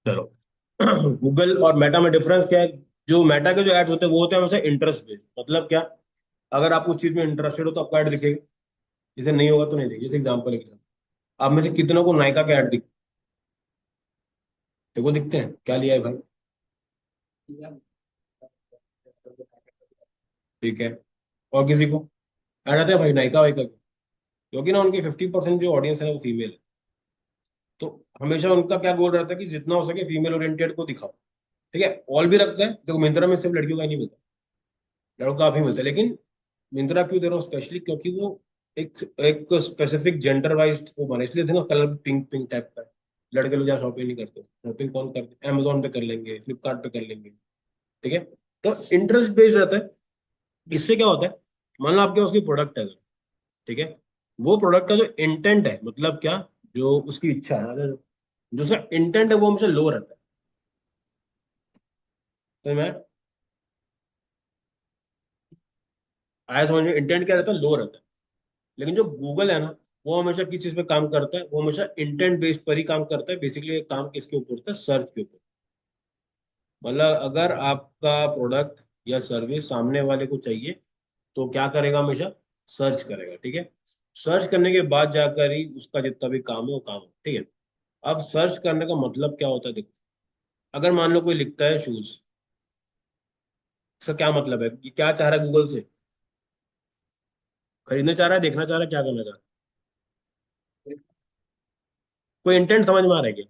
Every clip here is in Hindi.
चलो। गूगल और मेटा में डिफरेंस क्या है? जो मेटा के जो एड्स होते हैं वो होते हैं हमेशा इंटरेस्ट बेस्ड। मतलब क्या? अगर आप उस चीज में इंटरेस्टेड हो तो आपका ऐड दिखेगा, जैसे नहीं होगा तो नहीं दिखेगा। जैसे एग्जाम्पल है, आप में से कितनों को नायका के ऐड देखो दिखते हैं? क्या लिया है भाई? ठीक है। और किसी को ऐड आते हैं भाई नायका वाइका के? क्योंकि ना उनकी 50% जो ऑडियंस है वो फीमेल है। तो हमेशा उनका क्या गोल रहता है कि जितना हो सके फीमेल ओरिएंटेड को दिखाओ। ठीक है, ऑल भी रखता है। देखो मिंत्रा में सिर्फ लड़कियों का ही नहीं मिलता, लड़कों का भी मिलता है। लेकिन मिंत्रा क्यों दे रहा हूँ स्पेशली? क्योंकि वो एक एक स्पेसिफिक जेंडर वाइज वो बना, इसलिए देखो कलर पिंक पिंक टाइप का है। लड़के लोग यहाँ शॉपिंग नहीं करते, शॉपिंग कौन करते? अमेजोन पे कर लेंगे, फ्लिपकार्ट पे कर लेंगे। ठीक है। तो इंटरेस्ट बेस्ड रहता है। इससे क्या होता है, मान लो आपके पास कोई प्रोडक्ट है, ठीक है, वो प्रोडक्ट का जो इंटेंट है, मतलब क्या, जो उसकी इच्छा है, अगर जो उसका इंटेंट है वो हमेशा लो रहता है। तो मैं आया समझ में, इंटेंट क्या रहता है? लो रहता है। लेकिन जो गूगल है ना, वो हमेशा किस चीज पे काम करता है? वो हमेशा इंटेंट बेस्ड पर ही काम करता है। बेसिकली काम किसके ऊपर होता है? सर्च के ऊपर। मतलब अगर आपका प्रोडक्ट या सर्विस सामने वाले को चाहिए तो क्या करेगा? हमेशा सर्च करेगा। ठीक है। सर्च करने के बाद जाकर ही उसका जितना भी काम है वो काम है। ठीक है। अब सर्च करने का मतलब क्या होता है? देखो, अगर मान लो कोई लिखता है शूज, इसका क्या मतलब है? कि क्या चाह रहा है गूगल से? खरीदना चाह रहा है, देखना चाह रहा है, क्या करना चाह रहा है? कोई इंटेंट समझ में आ रहा है क्या?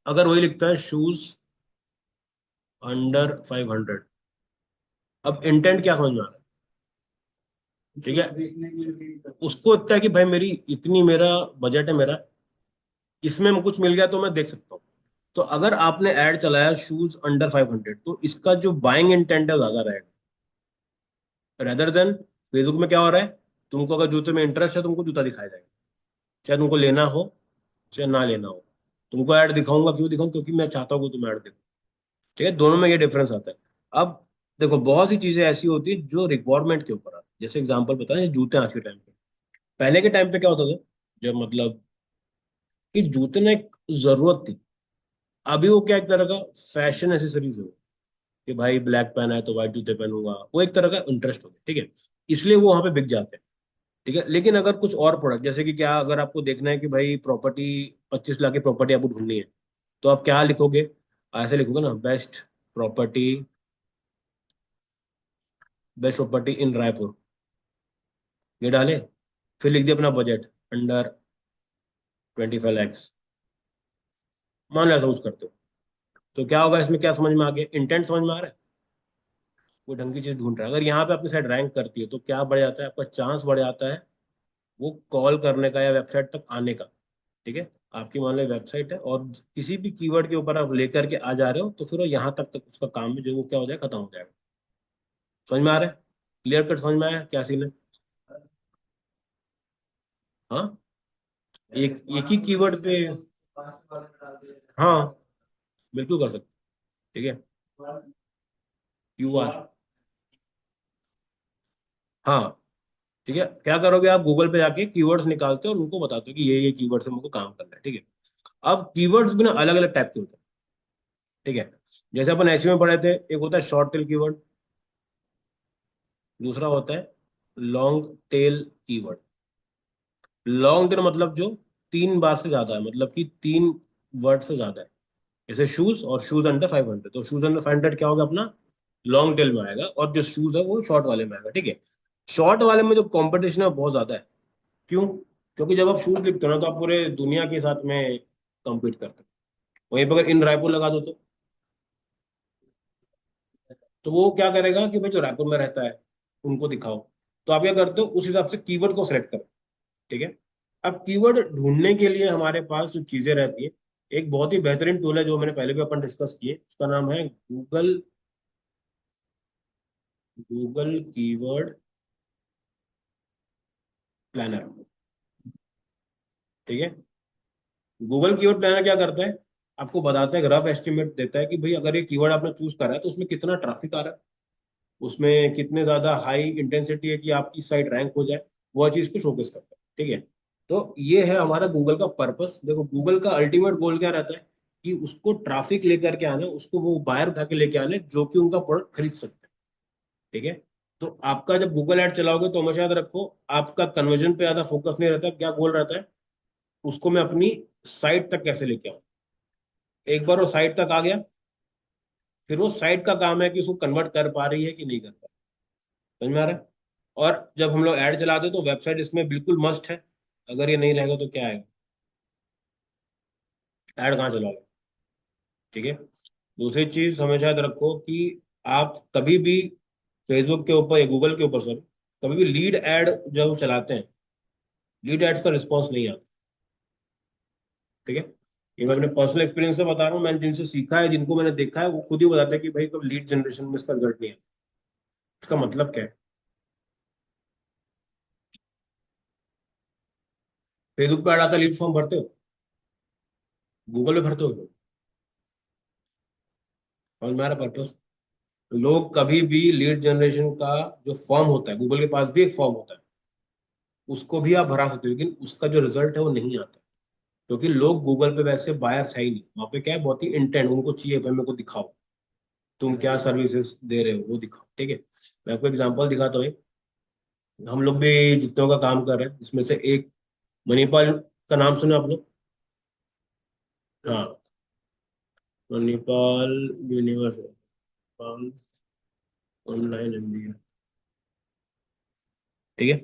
अगर वही लिखता है शूज अंडर 500, अब इंटेंट क्या समझ में आ रहा है? ठीक है, उसको लगता है कि भाई मेरी इतनी, मेरा बजट है, मेरा इसमें कुछ मिल गया तो मैं देख सकता हूँ। तो अगर आपने ऐड चलाया शूज अंडर 500, तो इसका जो बाइंग इंटेंट है वो ज्यादा रहेगा, रेदर देन फेसबुक में क्या हो रहा है, तुमको अगर जूते में इंटरेस्ट है तुमको जूता दिखाया जाएगा, चाहे तुमको लेना हो चाहे ना लेना हो। तुमको ऐड दिखाऊंगा, क्यों दिखाऊं? क्योंकि मैं चाहता हूँ कि तुम ऐड देखो। ठीक है, दोनों में ये डिफरेंस आता है। अब देखो, बहुत सी चीजें ऐसी होती है जो रिक्वायरमेंट के ऊपर आती है। जैसे एग्जांपल बताएं, ये जूते आज के टाइम पे, पहले के टाइम पे क्या होता था, जब मतलब कि जूते ना एक जरूरत थी। अभी वो क्या, एक तरह का फैशन एसेसरीज हो कि भाई ब्लैक पहना है तो व्हाइट जूते पहनूंगा, वो एक तरह का इंटरेस्ट हो गया। ठीक है, इसलिए वो वहां पे बिक जाते हैं। ठीक है, लेकिन अगर कुछ और प्रोडक्ट, जैसे कि क्या, अगर आपको देखना है कि भाई प्रॉपर्टी 25 लाख की प्रॉपर्टी आपको ढूंढनी है, तो आप क्या लिखोगे? ऐसे लिखोगे ना, property best property in Raipur, ये डाले, फिर लिख दिया अपना बजट अंडर 25 लैक्स। मान लो ऐसा कुछ करते हो, तो क्या होगा? इसमें क्या समझ में आ गया? इंटेंट समझ में आ रहा है? वो ढंग की चीज ढूंढ रहा है। अगर यहाँ पे आपकी साइड रैंक करती है तो क्या बढ़ जाता है? आपका चांस बढ़ जाता है वो कॉल करने का या वेबसाइट तक आने का। ठीक है, आपकी मान लो वेबसाइट है और किसी भी कीवर्ड के ऊपर आप लेकर के आ जा रहे हो, तो फिर वो यहाँ तक उसका काम है जो वो क्या हो जाएगा, खत्म हो जाएगा। समझ में आ रहा है? क्लियर कट समझ में आया क्या सीन है? हाँ, एक एक ही कीवर्ड पे। हाँ, बिल्कुल कर सकते। ठीक है, QR। हाँ, ठीक है, क्या करोगे आप? गूगल पे जाके कीवर्ड्स निकालते हो और उनको बताते हो कि ये कीवर्ड से मुझको काम करना है। ठीक है। अब कीवर्ड्स भी ना अलग अलग टाइप के होते हैं। ठीक है, जैसे अपन एसईओ में पढ़े थे, एक होता है शॉर्ट टेल कीवर्ड, दूसरा होता है long tail keyword. Long tail मतलब जो 3 बार से ज्यादा है, मतलब कि 3 वर्ड से ज्यादा है। जैसे शूज और शूज अंडर 500, तो शूज अंडर 500 क्या होगा अपना? लॉन्ग टेल में आएगा, और जो शूज है वो शॉर्ट वाले में आएगा। ठीक है। शॉर्ट वाले में जो कंपटीशन है वो बहुत ज्यादा है। क्यों? क्योंकि जब आप शूज लिखते हो ना, तो आप पूरे दुनिया के साथ में compete करते हो। वहीं पर अगर इन रायपुर लगा दो तो वो क्या करेगा कि भाई जो रायपुर में रहता है उनको दिखाओ। तो आप क्या करते हो? उस हिसाब से कीवर्ड को सिलेक्ट करो। ठीक है। अब कीवर्ड ढूंढने के लिए हमारे पास जो चीजें रहती है, एक बहुत ही बेहतरीन टूल है जो मैंने पहले भी अपन डिस्कस किए, उसका नाम है गूगल, गूगल कीवर्ड प्लानर। ठीक है। गूगल कीवर्ड प्लानर क्या करता है? आपको बताता है, रफ एस्टिमेट देता है कि भाई अगर ये कीवर्ड आपने चूज करा है तो उसमें कितना ट्रैफिक आ रहा है, उसमें कितने ज्यादा हाई इंटेंसिटी है कि आपकी साइट रैंक हो जाए, वह चीज को शोकेस करता है। ठीक है। तो ये है हमारा गूगल का पर्पस। देखो, गूगल का अल्टीमेट गोल क्या रहता है? कि उसको ट्रैफिक लेकर के आना, उसको वो बायर उठा के लेके आने जो कि उनका प्रोडक्ट खरीद सकते हैं। ठीक है। तो आपका जब गूगल ऐड चलाओगे तो हमेशा याद रखो, आपका कन्वर्जन पे ज्यादा फोकस नहीं रहता, क्या गोल रहता है, उसको मैं अपनी साइट तक कैसे लेके आऊं। एक बार वो साइट तक आ गया, फिर वो साइट का काम है कि उसको कन्वर्ट कर पा रही है कि नहीं कर पा रही। समझ में आ रहा है। और जब हम लोग ऐड चलाते हैं तो वेबसाइट इसमें बिल्कुल मस्ट है। अगर ये नहीं रहेगा तो क्या आएगा, ऐड कहाँ चलाओगे। ठीक है। दूसरी चीज हमेशा याद रखो कि आप कभी भी फेसबुक के ऊपर या गूगल के ऊपर सॉरी, कभी भी लीड एड जब चलाते हैं, लीड एड्स का रिस्पॉन्स नहीं आता। ठीक है। ये मैं अपने पर्सनल एक्सपीरियंस से बता रहा हूँ, मैंने जिनसे सीखा है, जिनको मैंने देखा है, वो खुद ही बताते हैं कि भाई कब लीड जनरेशन में इसका रिजल्ट नहीं आता। इसका मतलब क्या है, फेसबुक पे ऐड आता, लीड फॉर्म भरते हो, गूगल पे भरते हो। और मेरा पर्पस, लोग कभी भी लीड जनरेशन का जो फॉर्म होता है, गूगल के पास भी एक फॉर्म होता है, उसको भी आप भरा सकते हो, लेकिन उसका जो रिजल्ट है वो नहीं आता। क्योंकि लोग गूगल पे वैसे बायर्स है ही नहीं, वहाँ पे क्या है, बहुत ही इंटेंट उनको चाहिए, भाई मेरे को दिखाओ, तुम क्या सर्विसेज दे रहे हो वो दिखाओ। ठीक है। मैं आपको एग्जांपल दिखाता हूँ। हम लोग भी जितनों का काम कर रहे हैं, इसमें से एक मणिपाल का नाम सुना आप लोग। हाँ, मणिपाल यूनिवर्सिटी ऑनलाइन एमबीए। ठीक है।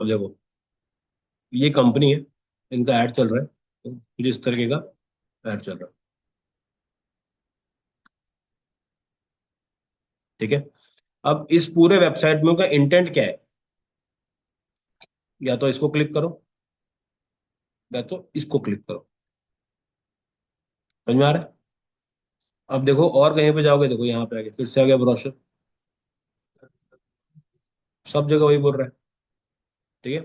अब देखो, ये कंपनी है, इनका ऐड चल रहा है, तो कुछ इस तरीके का ऐड चल रहा है। ठीक है। अब इस पूरे वेबसाइट में उनका इंटेंट क्या है, या तो इसको क्लिक करो, या तो इसको क्लिक करो। समझ में आ रहा है। अब देखो और कहीं पे जाओगे, देखो यहाँ पे आगे फिर से आ गया ब्रोशर, सब जगह वही बोल रहा है। ठीक है।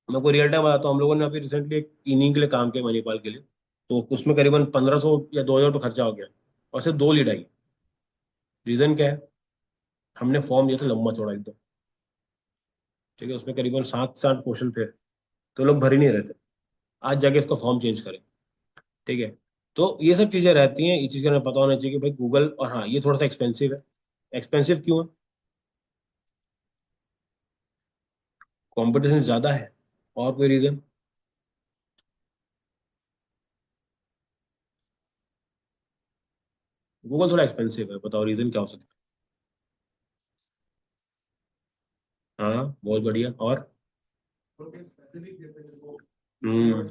मैं कोई रियल टाइम बताता हूँ, हम लोगों ने अभी रिसेंटली एक इनिंग के लिए काम किया, मणिपाल के लिए। तो उसमें करीबन 1500 या 2000 रुपये खर्चा हो गया, और सिर्फ दो लीड आई। रीजन क्या है, हमने फॉर्म दिया था लंबा चौड़ा एकदम। ठीक है। उसमें करीबन 7 से 8 क्वेश्चन थे, तो लोग भर ही नहीं रहे थे। आज जाके इसका फॉर्म चेंज करें। ठीक है। तो ये सब चीजें रहती हैं, ये चीज का हमें पता होना चाहिए कि भाई गूगल, और हाँ ये थोड़ा सा एक्सपेंसिव है। एक्सपेंसिव क्यों है, कंपटीशन ज्यादा है, और कोई रीजन। गूगल थोड़ा एक्सपेंसिव है, बताओ रीजन क्या हो सकता है। हाँ बहुत बढ़िया। और हम्म,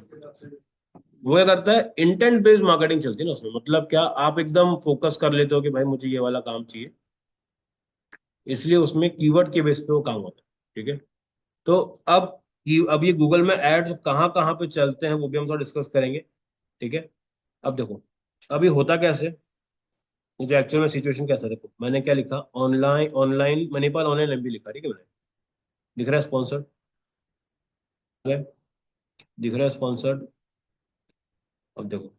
वो क्या करता है, इंटेंट बेस्ड मार्केटिंग चलती है ना उसमें, मतलब क्या, आप एकदम फोकस कर लेते हो कि भाई मुझे ये वाला काम चाहिए, इसलिए उसमें कीवर्ड के बेस पे वो काम होता है। ठीक है। तो अब अब ये गूगल में एड्स कहाँ कहाँ पे चलते हैं वो भी हम थोड़ा डिस्कस करेंगे। ठीक है। अब देखो, अभी होता कैसे, मुझे एक्चुअल में सिचुएशन कैसा है, देखो मैंने क्या लिखा, online online Manipal online MB लिखा। ठीक है। मैंने, दिख रहा है स्पॉन्सर्ड, दिख रहा है स्पॉन्सर्ड। अब देखो,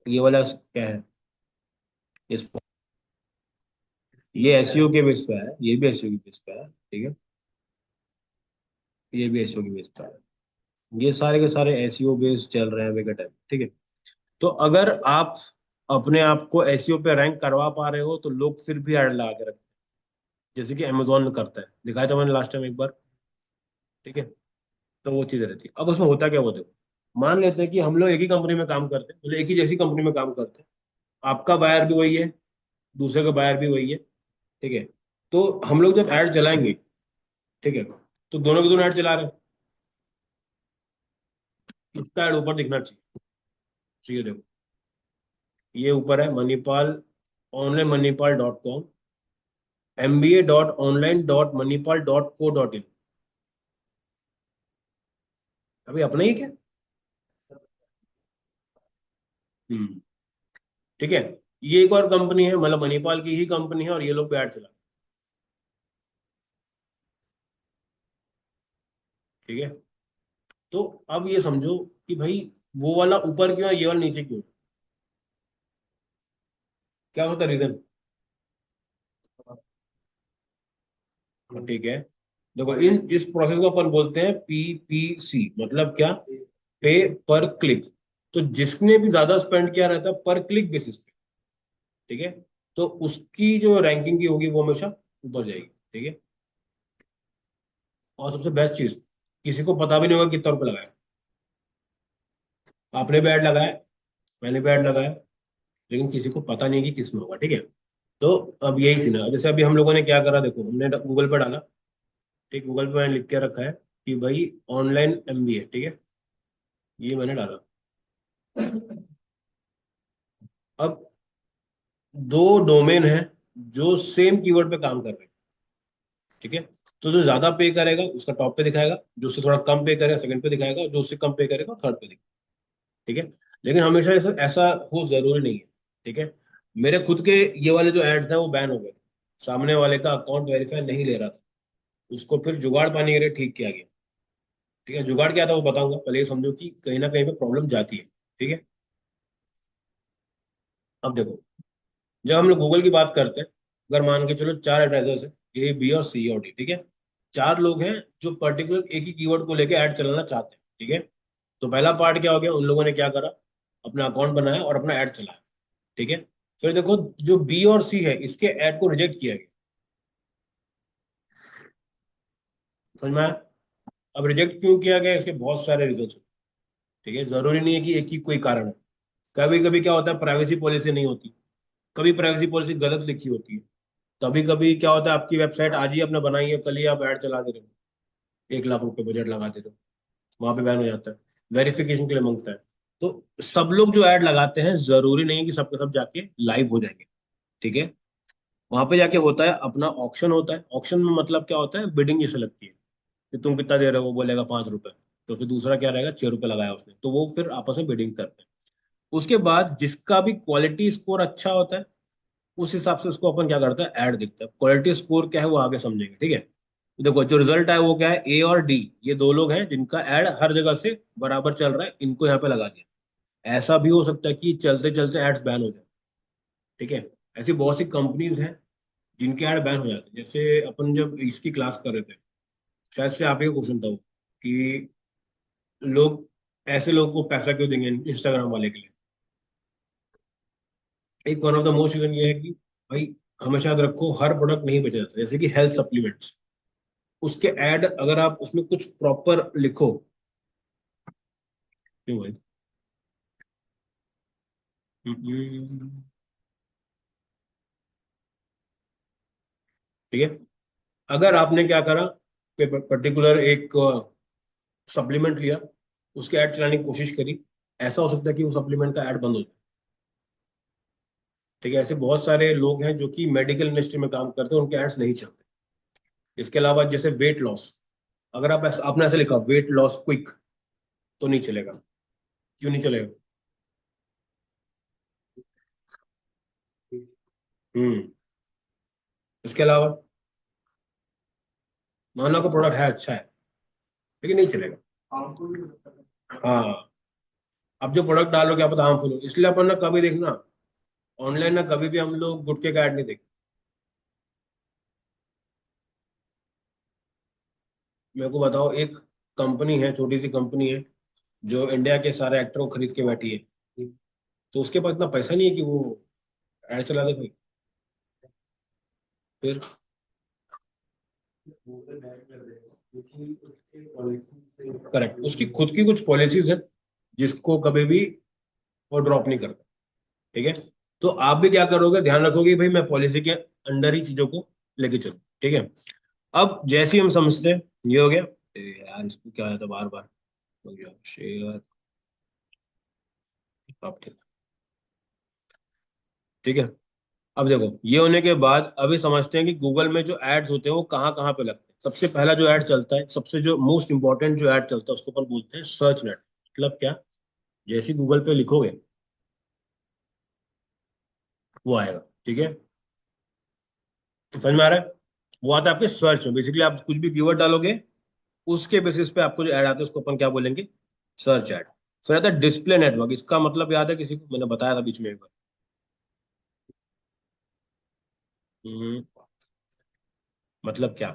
ये वाला क्या है, इस, ये एसईओ के बेस पे है, ये भी एसईओ के बेस पे है। ठीक है। ये भी एसईओ के बेस पे है। ये सारे के सारे एसईओ बेस चल रहे हैं अभी के टाइम। ठीक है। तो अगर आप अपने आप को एसईओ पे रैंक करवा पा रहे हो, तो लोग फिर भी ऐड लगा के रखते हैं, जैसे कि अमेजोन में करता है, दिखाया था मैंने लास्ट टाइम एक बार। ठीक है। तो वो चीज रहती है। अब उसमें होता क्या, वो देखो, मान लेते हैं कि हम लोग एक ही कंपनी में काम करते हैं, मतलब एक ही जैसी कंपनी में काम करते हैं, आपका बायर भी वही है, दूसरे का बायर भी वही है। ठीक है। तो हम लोग जब ऐड चलाएंगे, ठीक है, तो दोनों के दोनों ऐड चला रहे हैं, उसका ऐड ऊपर दिखना चाहिए। ठीक है। देखो, ये ऊपर है Manipal, online Manipal dot com, mba.online.manipal.co.in। अभी अपना ही क्या। हम्म। ठीक है। ये एक और कंपनी है, मतलब मणिपाल की ही कंपनी है, और ये लोग भी ऐड चला। ठीक है। तो अब ये समझो कि भाई वो वाला ऊपर क्यों है, ये वाला नीचे क्यों है? क्या होता है रीजन। ठीक है। देखो, इन इस प्रोसेस को अपन बोलते हैं पीपीसी, मतलब क्या, पे पर क्लिक। तो जिसने भी ज्यादा स्पेंड किया रहता है पर क्लिक बेसिस पे, ठीक है, तो उसकी जो रैंकिंग की होगी वो हमेशा ऊपर जाएगी, ठीक है। और सबसे बेस्ट चीज, किसी को पता भी नहीं होगा कितना रुपये लगाया। आपने भी ऐड लगाया, मैंने भी ऐड लगाया, लेकिन किसी को पता नहीं है कि किसमें होगा, ठीक है। तो अब यही थी ना, जैसे अभी हम लोगों ने क्या करा, देखो हमने गूगल पे डाला, ठीक, गूगल पे मैंने लिख के रखा है कि भाई ऑनलाइन एमबीए, ठीक है, ये मैंने डाला। अब दो डोमेन है जो सेम कीवर्ड पे काम कर रहे हैं, ठीक है। तो जो ज्यादा पे करेगा उसका टॉप पे दिखाएगा, जो उससे थोड़ा कम पे करेगा सेकंड पे दिखाएगा, जो उससे कम पे करेगा थर्ड पे दिखाएगा, ठीक है। लेकिन हमेशा ऐसा ऐसा हो जरूरी नहीं है, ठीक है। मेरे खुद के ये वाले जो एड्स हैं वो बैन हो गए, सामने वाले का अकाउंट वेरीफाई नहीं ले रहा था, उसको फिर जुगाड़ पाने के लिए ठीक किया गया, ठीक है। जुगाड़ क्या था वो बताऊंगा, पहले ये समझो कि कहीं ना कहीं पे प्रॉब्लम जाती है, ठीक है। अब देखो, जब हम लोग गूगल की बात करते हैं, अगर मान के चलो चार एडवर्टाइजर्स हैं, ए बी और सी और डी, ठीक है। चार लोग हैं जो पर्टिकुलर एक ही कीवर्ड को लेके ऐड चलाना चाहते हैं, ठीक है। तो पहला पार्ट क्या हो गया, उन लोगों ने क्या करा, अपना अकाउंट बनाया और अपना ऐड चलाया, ठीक है। फिर देखो, जो बी और सी है इसके ऐड को रिजेक्ट किया गया, समझ में आया। अब रिजेक्ट क्यों किया गया, इसके बहुत सारे रीजन, ठीक है, जरूरी नहीं है कि एक ही कोई कारण है। कभी कभी क्या होता है, प्राइवेसी पॉलिसी नहीं होती, कभी प्राइवेसी पॉलिसी गलत लिखी होती है, कभी कभी क्या होता है, आपकी वेबसाइट आज ही आपने बनाई है, कल ही आप ऐड चला दे रहे हो, 1 लाख रुपए बजट लगा दे रहे हो, वहां पे बैन हो जाता है, वेरिफिकेशन के लिए मांगता है। तो सब लोग जो ऐड लगाते हैं जरूरी नहीं है कि सबके सब जाके लाइव हो जाएंगे, ठीक है। वहां पे जाके होता है अपना ऑक्शन, होता है ऑक्शन में मतलब क्या होता है, बिडिंग जैसे लगती है कि तुम कितना दे रहे हो, वो बोलेगा 5 रुपए, तो फिर दूसरा क्या रहेगा, 6 रुपए लगाया उसने, तो वो फिर आपस में बिडिंग करते हैं। उसके बाद जिसका भी क्वालिटी स्कोर अच्छा होता है, उस हिसाब से उसको अपन क्या करता है, ऐड दिखता है। क्वालिटी स्कोर क्या है वो आगे समझेंगे, ठीक है। देखो जो रिजल्ट है वो क्या है, ए और डी, ये दो लोग हैं जिनका ऐड हर जगह से बराबर चल रहा है, इनको यहाँ पे लगा दिया। ऐसा भी हो सकता है कि चलते चलते एड्स बैन हो जाए, ठीक है। ऐसी बहुत सी कंपनीज हैं जिनके ऐड बैन हो जाते हैं। जैसे अपन जब इसकी क्लास कर रहे थे, शायद से आप ही का क्वेश्चन था वो, कि लोग, ऐसे लोगों को पैसा क्यों देंगे इंस्टाग्राम वाले के लिए। एक one of the most reason ये है कि भाई, हमेशा याद रखो हर प्रोडक्ट नहीं बेचा जाता, जैसे कि हेल्थ सप्लीमेंट्स, उसके ऐड अगर आप उसमें कुछ प्रॉपर लिखो, क्यों भाई, हम्म, ठीक है। अगर आपने क्या करा, पर्टिकुलर एक सप्लीमेंट लिया, उसके ऐड चलाने की कोशिश करी, ऐसा हो सकता है कि वो सप्लीमेंट का ऐड बंद हो जाए, ठीक है। ऐसे बहुत सारे लोग हैं जो कि मेडिकल इंडस्ट्री में काम करते हैं, उनके एड्स नहीं चलते। इसके अलावा जैसे वेट लॉस, अगर आप ऐसा, आपने ऐसे लिखा वेट लॉस क्विक, तो नहीं चलेगा। क्यों नहीं चलेगा, हम्म। इसके अलावा मान लो का प्रोडक्ट है अच्छा है, लेकिन नहीं चलेगा, हाँ। अब जो प्रोडक्ट डालो क्या पता हार्मफुल हो, इसलिए अपन ना कभी देखना, ऑनलाइन ना कभी भी हम लोग गुटखे का ऐड नहीं देखते। मेरे को बताओ, एक कंपनी है, छोटी सी कंपनी है, जो इंडिया के सारे एक्टरों को खरीद के बैठी है, तो उसके पास इतना पैसा नहीं है कि वो ऐड चला दे भाई। फिर करेक्ट, उसकी खुद की कुछ पॉलिसीज है जिसको कभी भी वो ड्रॉप नहीं करता, ठीक है। तो आप भी क्या करोगे, ध्यान रखोगे कि भाई मैं पॉलिसी के अंडर ही चीजों को लेके चलूं, ठीक है। अब जैसे ही हम समझते हैं, ये हो गया। यार इसको क्या है, तो बार बार हो गया शेयर, अब ठीक है। अब देखो, ये होने के बाद अभी समझते हैं कि गूगल में जो एड्स होते हैं वो कहाँ कहाँ पे लगते हैं। सबसे पहला जो ऐड चलता है, सबसे जो मोस्ट इंपॉर्टेंट जो ऐड चलता है, उसको अपन बोलते हैं सर्च नेट। मतलब क्या, जैसे गूगल पे लिखोगे वो आएगा, ठीक है। समझ में आ रहा है, वो आता है आपके सर्च में, बेसिकली आप कुछ भी कीवर्ड डालोगे, उसके बेसिस पे आपको जो ऐड आता है उसको अपन क्या बोलेंगे, सर्च ऐड। फिर आता है डिस्प्ले नेटवर्क, इसका मतलब याद है किसी को, मैंने बताया था बीच में एक बार। हम्म, मतलब क्या,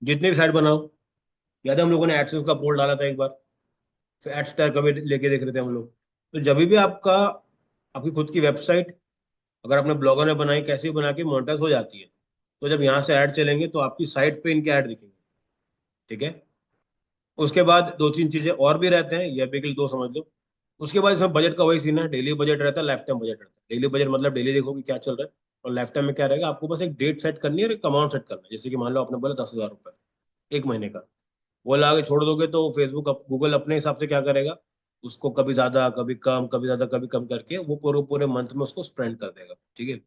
जितने भी साइट बनाओ, याद है हम लोगों ने एडसेंस का पोल डाला था एक बार, फिर एड स्टार का भी लेके देख रहे थे हम लोग। तो जब भी आपका आपकी खुद की वेबसाइट अगर आपने ब्लॉगर ने बनाई, कैसे भी बना के मोनेटाइज हो जाती है, तो जब यहाँ से ऐड चलेंगे तो आपकी साइट पे इनके ऐड दिखेंगे। ठीक है। उसके बाद दो तीन चीजें और भी रहते हैं, ये भी के लिए दो समझ लो। उसके बाद इसमें बजट का वही सीन है, डेली बजट रहता है, लाइफ टाइम बजट रहता है। डेली बजट मतलब डेली देखो कि क्या चल रहा है, और लाइफ टाइम में क्या रहेगा, आपको बस एक डेट सेट करनी है और एक अमाउंट सेट करना है। जैसे कि मान लो आपने बोला 10,000 रुपये एक महीने का, वो लगा के छोड़ दोगे तो फेसबुक गूगल अपने हिसाब से क्या करेगा, उसको कभी ज्यादा कभी कम, कभी ज्यादा कभी कम करके वो पूरे पूरे मंथ में उसको स्प्रेंड कर देगा। ठीक है।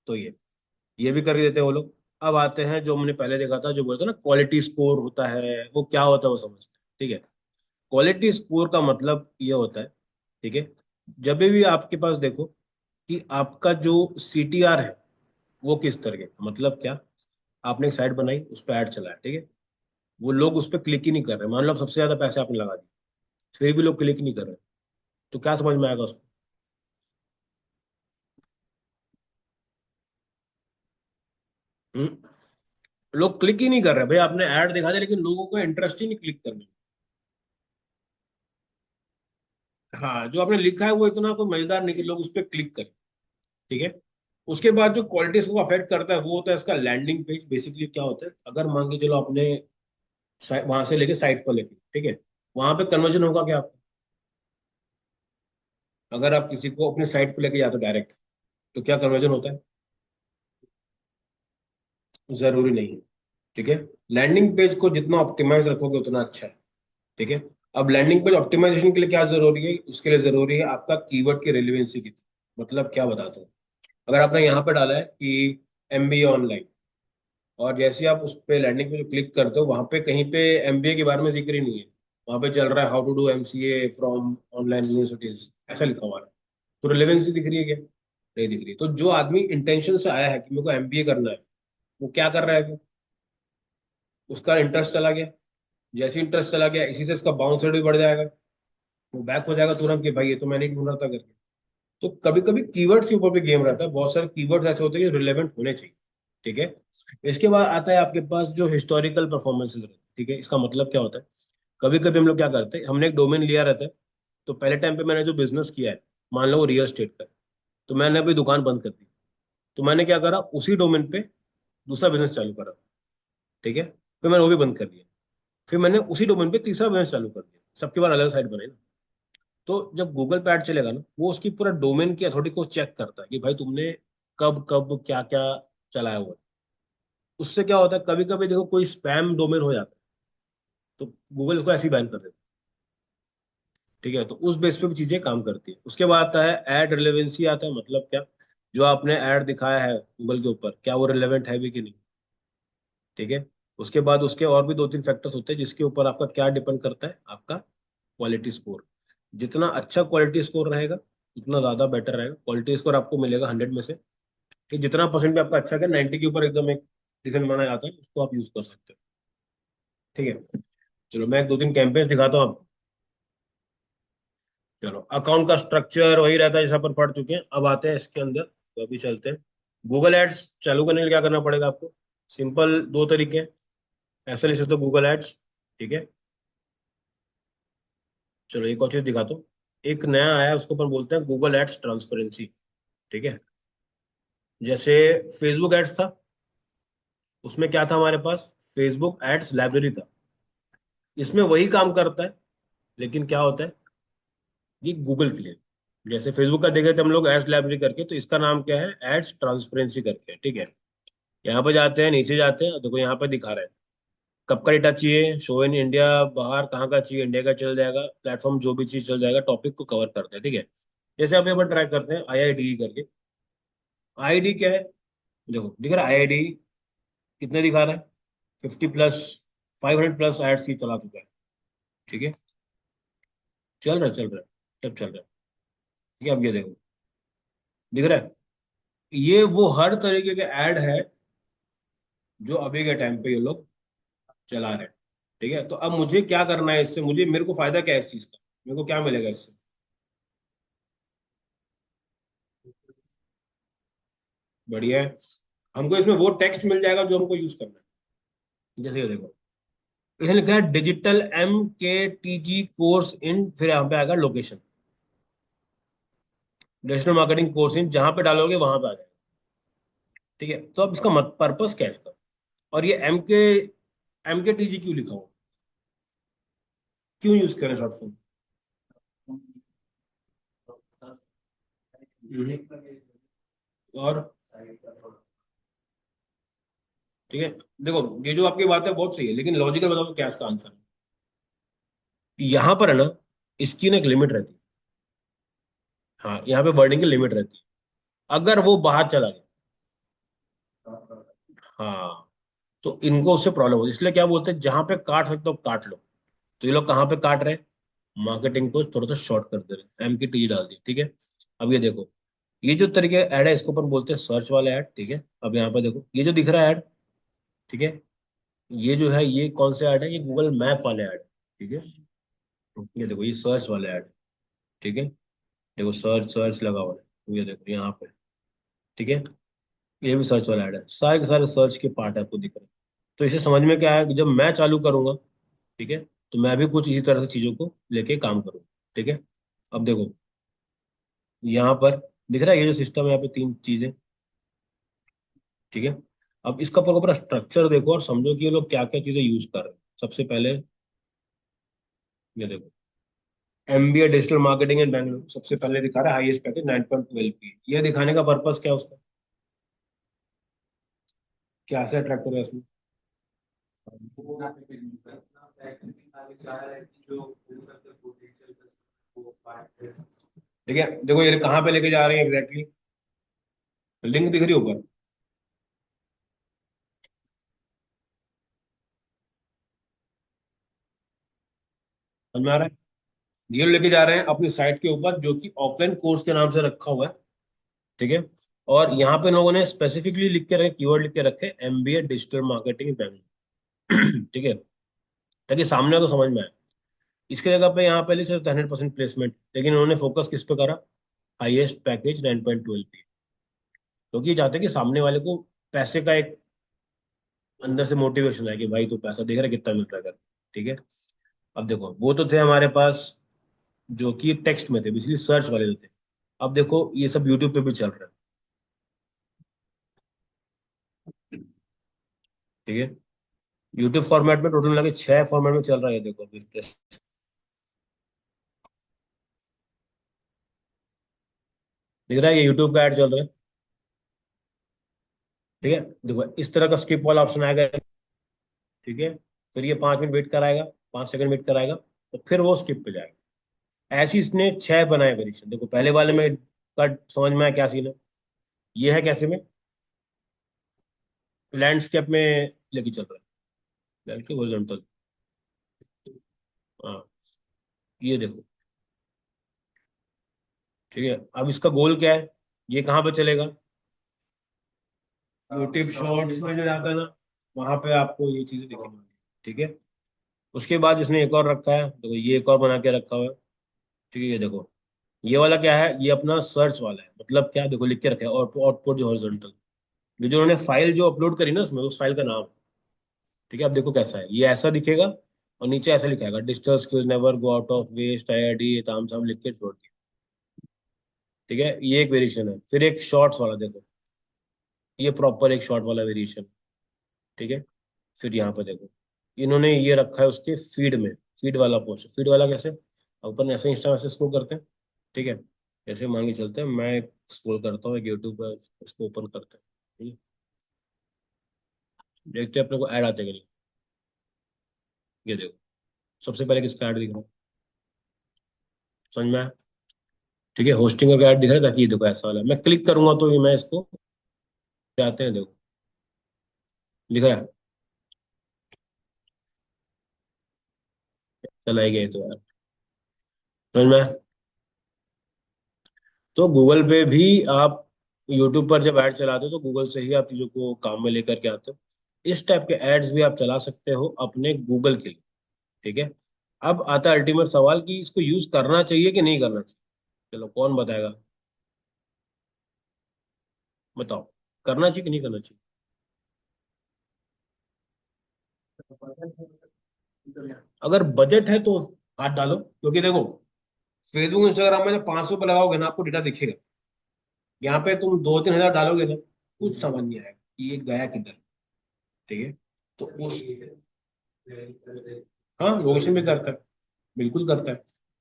तो ये भी कर देते हैं वो लोग। अब आते हैं जो हमने पहले देखा था, जो बोलते हैं ना क्वालिटी स्कोर होता है, वो क्या होता है वो समझते हैं। ठीक है। क्वालिटी स्कोर का मतलब ये होता है, ठीक है, जब भी आपके पास देखो कि आपका जो CTR है वो किस तरह का, मतलब क्या, आपने एक साइट बनाई, उस पर ऐड चला है, ठीक है, वो लोग उस पर क्लिक ही नहीं कर रहे, मान लो आप सबसे ज्यादा पैसे आपने लगा दिए, फिर भी लोग क्लिक नहीं कर रहे, तो क्या समझ में आएगा उसको। हम्म? लोग क्लिक ही नहीं कर रहे भाई, आपने ऐड दिखा दिया लेकिन लोगों को इंटरेस्ट ही नहीं क्लिक करने में। हाँ, जो आपने लिखा है वो इतना कोई मजेदार नहीं कि लोग उस पर क्लिक करें। ठीक है। उसके बाद जो क्वालिटी को अफेक्ट करता है वो होता है इसका लैंडिंग पेज। बेसिकली क्या होता है, अगर मान के चलो आपने वहां से लेके साइट पर लेके, ठीक है, वहां पे कन्वर्जन होगा क्या आपका, अगर आप किसी को अपनी साइट पे लेके जाते हो डायरेक्ट, तो क्या कन्वर्जन होता है, जरूरी नहीं है। ठीक है। लैंडिंग पेज को जितना ऑप्टिमाइज रखोगे उतना अच्छा है। ठीक है। अब लैंडिंग पेज ऑप्टिमाइजेशन के लिए क्या जरूरी है, उसके लिए जरूरी है आपका कीवर्ड की रेलिवेंसी कितनी, मतलब क्या बताता हूँ, अगर आपने यहाँ पे डाला है कि MBA ऑनलाइन, और जैसे ही आप उस पे लैंडिंग पे क्लिक करते हो, वहां पे कहीं पे MBA के बारे में जिक्र ही नहीं है, वहां पे चल रहा है how to do MCA from online universities, ऐसा लिखा हुआ है। तो रिलेवेंसी दिख रही है क्या, नहीं दिख रही। तो जो आदमी इंटेंशन से आया है कि मेरे को MBA करना है, वो क्या कर रहा है अभी? उसका इंटरेस्ट चला गया। जैसे इंटरेस्ट चला गया, इसी से इसका बाउंस रेट भी बढ़ जाएगा, वो बैक हो जाएगा तुरंत कि भाई ये तो मैंने ही ढूंढ रहा था करके। तो कभी कभी कीवर्ड्स के ऊपर भी गेम रहता है, बहुत सारे कीवर्ड्स ऐसे होते हैं जो रिलेवेंट होने चाहिए। ठीक है। इसके बाद आता है आपके पास जो हिस्टोरिकल परफॉर्मेंसेस रहते हैं। ठीक है, इसका मतलब क्या होता है, कभी कभी हम लोग क्या करते हैं, हमने एक डोमेन लिया रहता है, तो पहले टाइम पे मैंने जो बिजनेस किया है, मान लो वो रियल स्टेट का है, तो मैंने अभी दुकान बंद कर दी, तो मैंने क्या करा, उसी डोमेन पे दूसरा बिजनेस चालू करा। ठीक है। फिर मैंने वो भी बंद कर दिया, फिर मैंने उसी डोमेन पे तीसरा बिजनेस चालू कर दिया, सबके बाद अलग साइट बनाई ना। तो जब गूगल पे ऐड चलेगा ना, वो उसकी पूरा डोमेन की अथॉरिटी को चेक करता है कि भाई तुमने कब कब क्या क्या चलाया हुआ है। उससे क्या होता है, कभी कभी देखो कोई स्पैम डोमेन हो जाता है, तो गूगल उसको ऐसे ही बैन कर देता है। ठीक है। तो उस बेस पे भी चीजें काम करती है। उसके बाद आता है ऐड रिलेवेंसी, आता है मतलब क्या, जो आपने ऐड दिखाया है गूगल के ऊपर, क्या वो रिलेवेंट है भी कि नहीं। ठीक है। उसके बाद उसके और भी दो तीन फैक्टर्स होते हैं जिसके ऊपर आपका क्या डिपेंड करता है, आपका क्वालिटी स्कोर। जितना अच्छा क्वालिटी स्कोर रहेगा उतना ज्यादा बेटर रहेगा। क्वालिटी स्कोर आपको मिलेगा 100 में से, कि जितना परसेंट भी आपका अच्छा है, 90 के ऊपर एकदम एक डिसीजन माना जाता है, उसको आप यूज कर सकते हो। ठीक है। चलो मैं एक दो तीन कैंपेन्स दिखाता हूँ आपको। चलो, अकाउंट का स्ट्रक्चर वही रहता है जैसा अपन पढ़ चुके हैं, अब आते हैं इसके अंदर, तो अभी चलते हैं। गूगल एड्स चालू करने के लिए क्या करना पड़ेगा आपको, सिंपल दो तरीके हैं, ऐसे लिख सकते हो गूगल एड्स। ठीक है। चलो एक और चीज दिखाता हूँ, एक नया आया है, उसको अपन बोलते हैं गूगल एड्स ट्रांसपेरेंसी। ठीक है। जैसे फेसबुक एड्स था, उसमें क्या था हमारे पास, फेसबुक एड्स लाइब्रेरी था, इसमें वही काम करता है, लेकिन क्या होता है, ये गूगल के लिए, जैसे फेसबुक का देख रहे थे हम लोग एड्स लाइब्रेरी करके, तो इसका नाम क्या है, एड्स ट्रांसपेरेंसी करके। ठीक है। यहाँ पे जाते हैं, नीचे जाते हैं, देखो यहाँ पे दिखा रहा है कब का डेटा चाहिए, शो इन इंडिया, बाहर कहाँ का चाहिए, इंडिया का चल जाएगा, प्लेटफॉर्म जो भी चीज चल जाएगा, टॉपिक को कवर करते हैं। ठीक है। जैसे अभी अपन ट्राई करते हैं IID करके। IID क्या है, देखो दिख रहा है IID कितने दिखा रहा है, 50+, 500+ एड्स ही चला चुका है। ठीक है। चल रहा है, सब चल रहा है। ठीक है। अब ये देखो, दिख रहा है, ये वो हर तरीके के ऐड है जो अभी के टाइम पे ये लोग चला रहे हैं। ठीक है। तो अब मुझे क्या करना है इससे, मुझे मेरे को फायदा क्या है इस चीज का, मेरे को क्या मिलेगा इससे। बढ़िया है, हमको इसमें वो टेक्स्ट मिल जाएगा जो हमको यूज करना है। जैसे ये देखो, इसने लिखा है डिजिटल MKTG कोर्स इन, फिर यहाँ पे आएगा location, digital marketing course in, जहां पे डालोगे वहां पे आ जाएगा। ठीक है, तो अब इसका मत पर्पस क्या है इसका, और ये MKTG क्यों लिखा हुआ, क्यों यूज करें शॉर्ट फॉर्म। और ठीक है, देखो ये जो आपकी बात है बहुत सही है, लेकिन लॉजिकल बताओ क्या इसका आंसर है। यहाँ पर है ना, इसकी ना एक लिमिट रहती है। हाँ, यहाँ पे वर्डिंग की लिमिट रहती है, अगर वो बाहर चला गया, हाँ, तो इनको उससे प्रॉब्लम होती है, इसलिए क्या बोलते हैं, जहां पे काट सकते हो काट लो। तो ये लोग कहाँ पे काट रहे हैं, मार्केटिंग को थोड़ा सा शॉर्ट कर दे रहे हैं, MKTG डाल दिया। ठीक है, अब ये देखो, ये जो तरीके ऐड है इसको अपन बोलते हैं सर्च वाले ऐड। ठीक है, अब यहाँ पे देखो ये जो दिख रहा है ऐड, ठीक है, ये जो है ये कौन से ऐड है, ये गूगल मैप वाले ऐड। ठीक है, ये देखो ये सर्च वाले ऐड। ठीक है, देखो सर्च सर्च लगा हुआ है, ये देखो यहाँ पे। ठीक है, ये भी सर्च वाला ऐड है, सारे के सारे सर्च के पार्ट आपको दिख रहे हैं। तो इसे समझ में क्या है कि जब मैं चालू करूंगा, ठीक है, तो मैं भी कुछ इसी तरह से चीजों को लेके काम करूँ। ठीक है, अब देखो यहाँ पर दिख रहा है ये जो सिस्टम है, यहाँ पे तीन चीजें। ठीक है, अब इसका पूरा स्ट्रक्चर देखो और समझो कि ये लोग क्या क्या चीजें यूज कर रहे हैं। सबसे पहले ये देखो, MBA digital marketing in Bangalore, सबसे पहले दिखा रहा है हाईएस्ट पैकेज 9.12 की। ये दिखाने का पर्पस क्या है उसका, क्या से अट्रैक्ट हो रहा है इसमें। ठीक है, देखो ये कहाँ पे लेके जा रहे हैं एग्जैक्टली, लिंक दिख रही है ऊपर, समझ में आ रहा है। ये लेके जा रहे हैं अपनी साइट के ऊपर, जो कि ऑफलाइन कोर्स के नाम से रखा हुआ है। ठीक है, और यहाँ पे लोगों ने स्पेसिफिकली लिख के रखे, कीवर्ड लिख के रखे, MBA डिजिटल मार्केटिंग बैंगलोर। ठीक है, ताकि सामने को समझ में आए। इसके जगह पे यहाँ पे सिर्फ 100% प्लेसमेंट, लेकिन उन्होंने फोकस किस पे करा, हाईएस्ट पैकेज 9.12 पे, क्योंकि ये चाहते हैं कि सामने वाले को पैसे का एक अंदर से मोटिवेशन है कि भाई तू पैसा देख रहा है कितना मिल रहा है कर। ठीक है, अब देखो वो तो थे हमारे पास जो कि टेक्स्ट में थे, बेसिकली सर्च वाले जो थे। अब देखो ये सब यूट्यूब पे भी चल रहा है। ठीक है, यूट्यूब फॉर्मेट में टोटल लगे 6 फॉर्मेट में चल रहा है, देखो अभी दिख रहा है, ये यूट्यूब का ऐड चल रहा है। ठीक है, देखो इस तरह का स्किप वाला ऑप्शन आएगा। ठीक है, फिर ये 5 मिनट वेट कराएगा, 5 सेकंड वेट कराएगा, तो फिर वो स्किप पे जाएगा। ऐसी इसने 6 बनाए वेरिएशन। देखो पहले वाले में कट समझ में आया क्या सीन है, ये है कैसे में लैंडस्केप में लेके चल रहा है, लैंडस्केप हॉरिजॉन्टल। हाँ, ये देखो। ठीक है, अब इसका गोल क्या है, ये कहाँ पे चलेगा, यूट्यूब शॉर्ट्स में जो जाता है ना, वहां पे आपको ये चीजें दिखेंगी। ठीक है, उसके बाद इसने एक और रखा है, देखो ये एक और बना के रखा हुआ है। ठीक है, ये देखो ये वाला क्या है, ये अपना सर्च वाला है, मतलब क्या देखो लिख के रखा है, और आउटपुट जो हॉरिजॉन्टल, ये जो उन्होंने फाइल जो अपलोड करी ना उसमें, उस फाइल का नाम। ठीक है, अब देखो कैसा है, ये ऐसा दिखेगा, और नीचे ऐसा लिखा है, digital skills never go out of waste, IIT, ये ताम झाम लिख के छोड़ दिया। ठीक है, ये एक वेरिएशन है, फिर एक शॉर्ट्स वाला देखो, ये प्रॉपर एक शॉर्ट वाला वेरिएशन। ठीक है, फिर यहाँ पे देखो इन्होंने ये रखा है उसके फीड में, फीड वाला पोस्ट, फीड वाला कैसे, अपन ऐसे इंस्टा मैसेज स्क्रॉल करते हैं। ठीक है, जैसे मान के चलते हैं मैं स्क्रॉल करता हूँ एक यूट्यूब पर, उसको ओपन करते हैं। ठीक है, देखते हैं अपने को ऐड आते हैं कि नहीं। ये देखो सबसे पहले किसका ऐड दिख रहा है, समझ में आया। ठीक है, होस्टिंग का ऐड दिख रहा है, ताकि ये देखो ऐसा वाला मैं क्लिक करूंगा तो ये मैं इसको जाते हैं, देखो लिख रहा है, चला ही गया ये तो यार, समझ में आया? तो गूगल पे भी आप यूट्यूब पर जब ऐड चलाते हो तो गूगल से ही आप चीजों को काम में लेकर के आते हो। इस टाइप के एड्स भी आप चला सकते हो अपने गूगल के लिए। ठीक है, अब आता है अल्टीमेट सवाल कि इसको यूज करना चाहिए कि नहीं करना चाहिए। चलो कौन बताएगा, बताओ, करना चाहिए कि नहीं करना चाहिए। अगर बजट है तो हाथ डालो, क्योंकि देखो फेसबुक इंस्टाग्राम में जब 500 पे लगाओगे ना आपको डेटा दिखेगा। यहाँ पे तुम 2-3 हजार डालोगे ना, कुछ समझ नहीं आएगा कि ये गया किधर। ठीक है। तो उस, हाँ लोकेशन भी करता है, बिल्कुल करता है।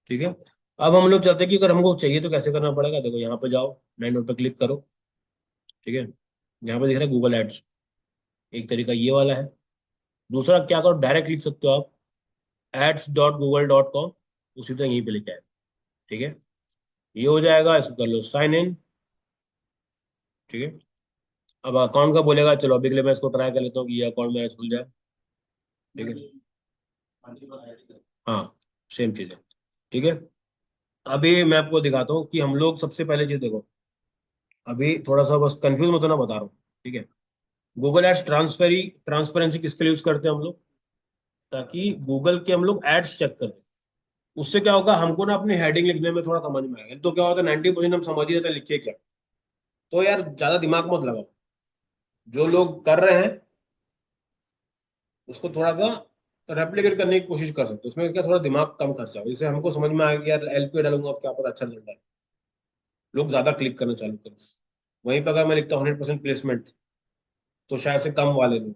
ठीक है। अब हम लोग चाहते हैं कि अगर हमको चाहिए तो कैसे करना पड़ेगा, देखो यहाँ पे जाओ, नए नोट पे क्लिक करो। ठीक है। यहाँ पे दिख रहा है गूगल एड्स, एक तरीका ये वाला है। दूसरा क्या करो, डायरेक्ट लिख सकते हो आप, ads.google.com, उसी तरह यहीं पे लिखा है। ठीक है। ये हो जाएगा, इसको कर लो साइन इन। ठीक है। अब अकाउंट का बोलेगा, चलो अभी के लिए मैं इसको ट्राई कर लेता हूँ कि ये अकाउंट मेरा खुल जाए। ठीक है। हाँ, सेम चीज है। ठीक है। अभी मैं आपको दिखाता हूँ कि हम लोग सबसे पहले चीज देखो, अभी थोड़ा सा बस कंफ्यूज मत होना, बता रहा हूँ। ठीक है। गूगल एड्स ट्रांसपेरेंसी किसके लिए यूज करते हैं हम लोग, ताकि गूगल के हम लोग एड्स चेक करें। उससे क्या होगा, हमको ना अपनी हेडिंग लिखने में थोड़ा समझ में आएगा। तो क्या होता है, 90% हम समझ ही जाते हैं लिखिए क्या। तो यार ज्यादा दिमाग मत लगाओ, जो लोग कर रहे हैं उसको थोड़ा सा रेप्लिकेट करने की कोशिश कर सकते हो। उसमें क्या थोड़ा दिमाग कम खर्चा हो, जैसे हमको समझ में आएगा कि यार एलपी डालूंगा अब क्या पता अच्छा रिजल्ट आए, लोग ज्यादा क्लिक करना चालू करें। वहीं पर अगर मैं लिखता हूँ 100% प्लेसमेंट, तो शायद से कम वाले लोग,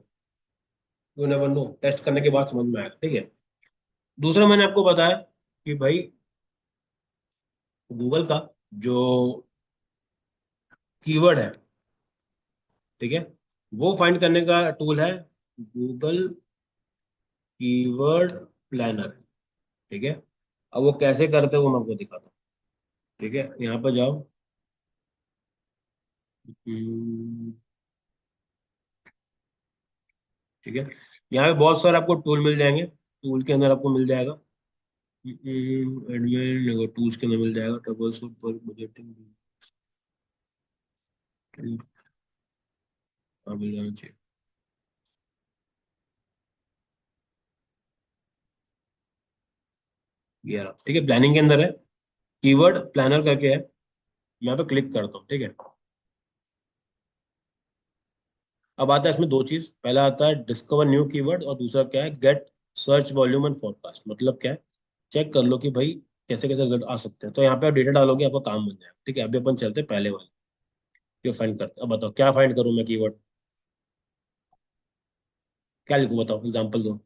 यू नेवर नो, टेस्ट करने के बाद समझ में आएगा। ठीक है। दूसरा मैंने आपको बताया कि भाई गूगल का जो कीवर्ड है, ठीक है, वो फाइंड करने का टूल है गूगल कीवर्ड प्लानर। ठीक है। अब वो कैसे करते हैं वो मैं आपको दिखाता हूँ। ठीक है, यहाँ पर जाओ। हम्म, ठीक है। यहाँ पे बहुत सारे आपको टूल मिल जाएंगे, टूल के अंदर आपको मिल जाएगा एडमिन, टूल्स के अंदर मिल जाएगा ट्रबल सुपर बजटिंग, हाँ मिल जाना चाहिए। ये रहा। ठीक है, प्लानिंग के अंदर है, कीवर्ड प्लानर करके है। मैं यहाँ पे क्लिक करता हूँ। ठीक है। अब आता है इसमें दो चीज, पहला आता है डिस्कवर न्यू कीवर्ड, और दूसरा क्या है, get search volume and forecast. मतलब क्या है, चेक कर लो कि भाई कैसे कैसे रिजल्ट आ सकते हैं। तो यहाँ पे आप डेटा डालोगे, आपका काम बन जाएगा। ठीक है, अभी अपन चलते हैं पहले वाले, क्यों फाइंड करते हैं। अब बताओ क्या फाइंड करूं मैं कीवर्ड, क्या लिखूं बताओ, एग्जाम्पल दो।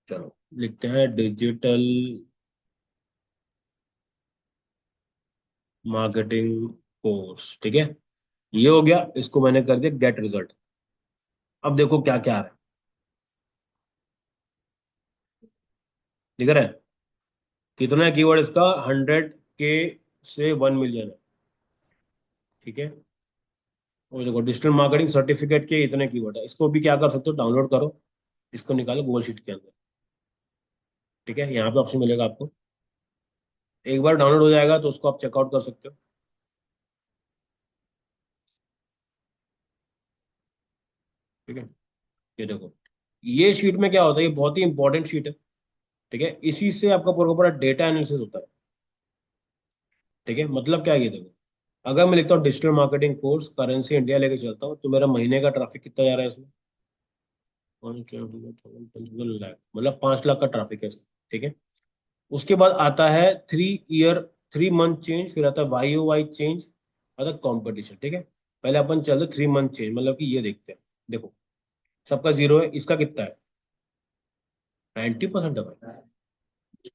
चलो लिखते हैं डिजिटल मार्केटिंग कोर्स। ठीक है, ये हो गया, इसको मैंने कर दिया गेट रिजल्ट। अब देखो क्या क्या आ रहा है, दिख रहा है कितना है कीवर्ड इसका, 100K से 1 मिलियन है। ठीक है। और देखो डिजिटल मार्केटिंग सर्टिफिकेट के इतने कीवर्ड है। इसको भी क्या कर सकते हो, डाउनलोड करो, इसको निकालो गूगल शीट के अंदर। ठीक है, यहाँ पे ऑप्शन मिलेगा आपको, एक बार डाउनलोड हो जाएगा तो उसको आप चेकआउट कर सकते हो। ठीक है। ये देखो, ये शीट में क्या होता है, ये बहुत ही इंपॉर्टेंट शीट है। ठीक है, इसी से आपका पूरा पूरा डेटा एनालिसिस होता है। ठीक है, मतलब क्या है ये देखो, अगर मैं लिखता हूँ digital marketing course currency India लेके चलता हूँ, तो मेरा महीने का ट्रैफिक कितना जा रहा है इसमें, 1,25,000 मतलब 5 लाख का ट्रैफिक है इसमें। ठीक है। उसके बाद आता है 3 ईयर, 3 मंथ चेंज, फिर आता है YOY चेंज, आता है कॉम्पिटिशन। ठीक है, पहले अपन चलते 3 मंथ चेंज, मतलब कि ये देखते हैं। देखो सबका जीरो है, इसका कितना है, 90% है भाई।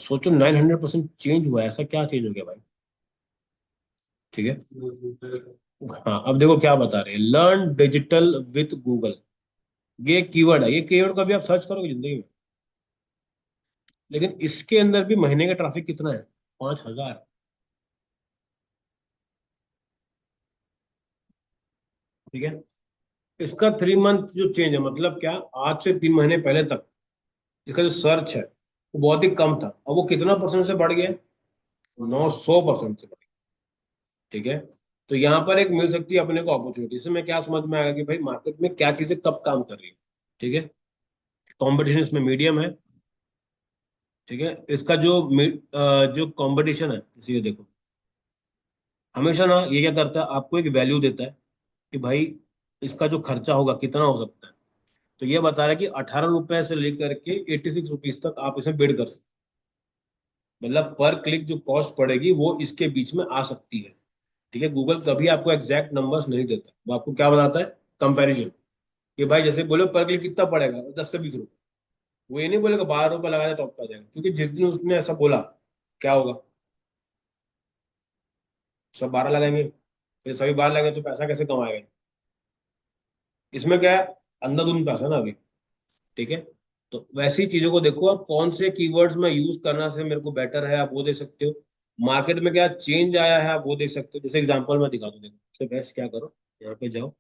सोचो 900% चेंज हुआ है, ऐसा क्या चेंज हो गया भाई। ठीक है। हाँ, अब देखो क्या बता रहे हैं, लर्न डिजिटल विथ गूगल। ये कीवर्ड है, ये कीवर्ड का भी आप सर्च करोगे जिंदगी में, लेकिन इसके अंदर भी महीने का ट्रैफिक कितना है, 5,000। ठीक है। इसका 3 मंथ जो चेंज है, मतलब क्या, आज से 3 महीने पहले तक इसका जो सर्च है वो बहुत ही कम था, अब वो कितना परसेंट से बढ़ गया है, 900% से बढ़ गया। ठीक है। तो यहाँ पर एक मिल सकती है अपने को अपॉर्चुनिटी, इससे मैं क्या समझ में आएगा कि भाई मार्केट में क्या चीजें कब काम कर रही है। ठीक है। कंपटीशन इसमें मीडियम है। ठीक है, इसका जो कंपटीशन है, इसी ये देखो, हमेशा ना ये क्या करता है, आपको एक वैल्यू देता है कि भाई इसका जो खर्चा होगा कितना हो सकता है। तो ये बता रहा है कि 18 रुपए से लेकर के 86 रुपीज तक आप इसे बिड कर सकते हैं। मतलब पर क्लिक जो कॉस्ट पड़ेगी वो इसके बीच में आ सकती है। ठीक है, गूगल कभी आपको एग्जैक्ट नंबर्स नहीं देता, वो आपको क्या बताता है, कंपैरिजन। कि भाई जैसे बोलो पर क्लिक कितना पड़ेगा, 10 से 20 रुपए। वो ये नहीं बोलेगा 12 रुपए लगा दे टॉप पे आ जाएगा, क्योंकि जिस दिन उसने ऐसा बोला, क्या होगा, सब 12 लगाएंगे, फिर सभी 12 लगाएंगे तो पैसा कैसे कमाएगा। इसमें क्या है, अंधाधुंध पैसा ना अभी। ठीक है, तो वैसी चीजों को देखो, आप कौन से कीवर्ड्स में यूज करना से मेरे को बेटर है, आप वो देख सकते हो। मार्केट में क्या चेंज आया है आप वो देख सकते हो। जैसे एग्जांपल मैं दिखा दूं, देखो सबसे बेस्ट क्या करो, यहाँ पे जाओ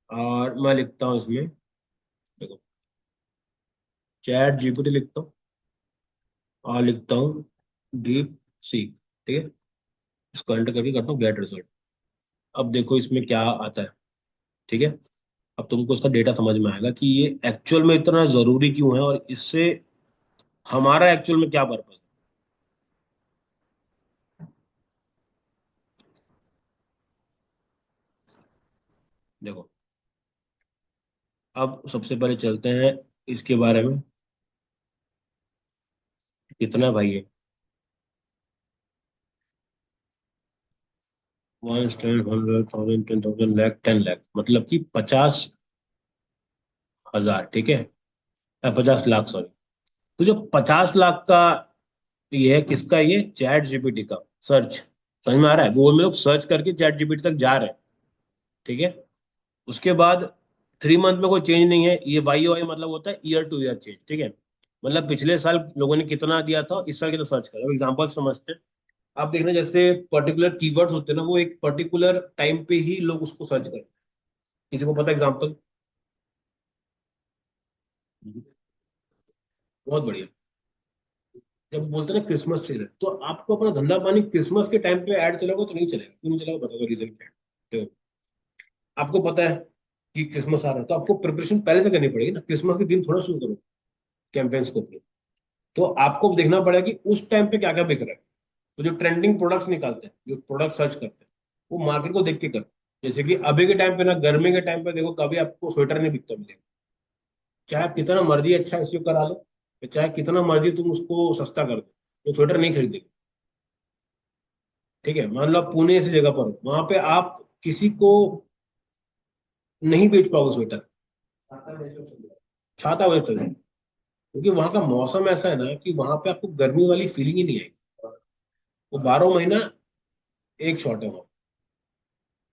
और मैं लिखता हूँ इसमें, देखो चैट जीपीटी लिखता हूँ और लिखता हूँ डीप सीक। ठीक है, इसको एंटर करके करता हूँ गेट रिजल्ट। अब देखो इसमें क्या आता है। ठीक है, अब तुमको इसका डेटा समझ में आएगा कि ये एक्चुअल में इतना जरूरी क्यों है और इससे हमारा एक्चुअल में क्या पर्पज है। देखो, अब सबसे पहले चलते हैं इसके बारे में, कितना भाई है, 1 10 100 1000 10,000 लाख 10 लाख, मतलब कि 50,000। ठीक है, 50 लाख सॉरी। तो जो 50 लाख का ये है, किसका, ये चैट जीपीटी का सर्च। समझ में आ रहा है, गूगल में लोग सर्च करके चैट जीपीटी तक जा रहे हैं। ठीक है, उसके बाद 3 मंथ में कोई चेंज नहीं है, ये वाई वाई मतलब होता है ईयर टू ईयर चेंज। ठीक है, मतलब पिछले साल लोगों ने कितना दिया था, इस साल कितना सर्च करा। एग्जाम्पल समझते हैं, आप देखना जैसे पर्टिकुलर कीवर्ड्स होते हैं ना, वो एक पर्टिकुलर टाइम पे ही लोग उसको सर्च करते हैं। किसी को पता एग्जाम्पल? बहुत बढ़िया। जब बोलते हैं ना क्रिसमस सेल है, तो आपको अपना धंधा पानी क्रिसमस के टाइम पे ऐड चलेगा तो नहीं चलेगा, क्यों नहीं चलेगा, बता दो रीजन क्या है। तो आपको पता है कि क्रिसमस आ रहा है, तो आपको प्रिपरेशन पहले से करनी पड़ेगी ना, क्रिसमस के दिन थोड़ा शुरू करो कैंपेन्स को अपने। तो आपको देखना पड़ेगा कि उस टाइम पे क्या क्या बिक रहा है। तो जो ट्रेंडिंग प्रोडक्ट्स निकालते हैं, जो प्रोडक्ट सर्च करते हैं, वो मार्केट को देख के करते हैं। जैसे कि अभी के टाइम पे ना, गर्मी के टाइम पे देखो कभी आपको स्वेटर नहीं बिकता मिलेगा। चाहे आप कितना मर्जी अच्छा इसको करा लो, चाहे कितना मर्जी तुम उसको सस्ता कर दो, तो स्वेटर नहीं खरीदेगा। ठीक है, मान लो आप पुणे ऐसी जगह पर हो, वहां पे आप किसी को नहीं बेच पाओगे स्वेटर, छाता वजह चल जाए। क्योंकि वहां का मौसम ऐसा है ना कि वहां पे आपको गर्मी वाली फीलिंग ही नहीं आएगी। वो 12 महीना एक शॉट है वहाँ।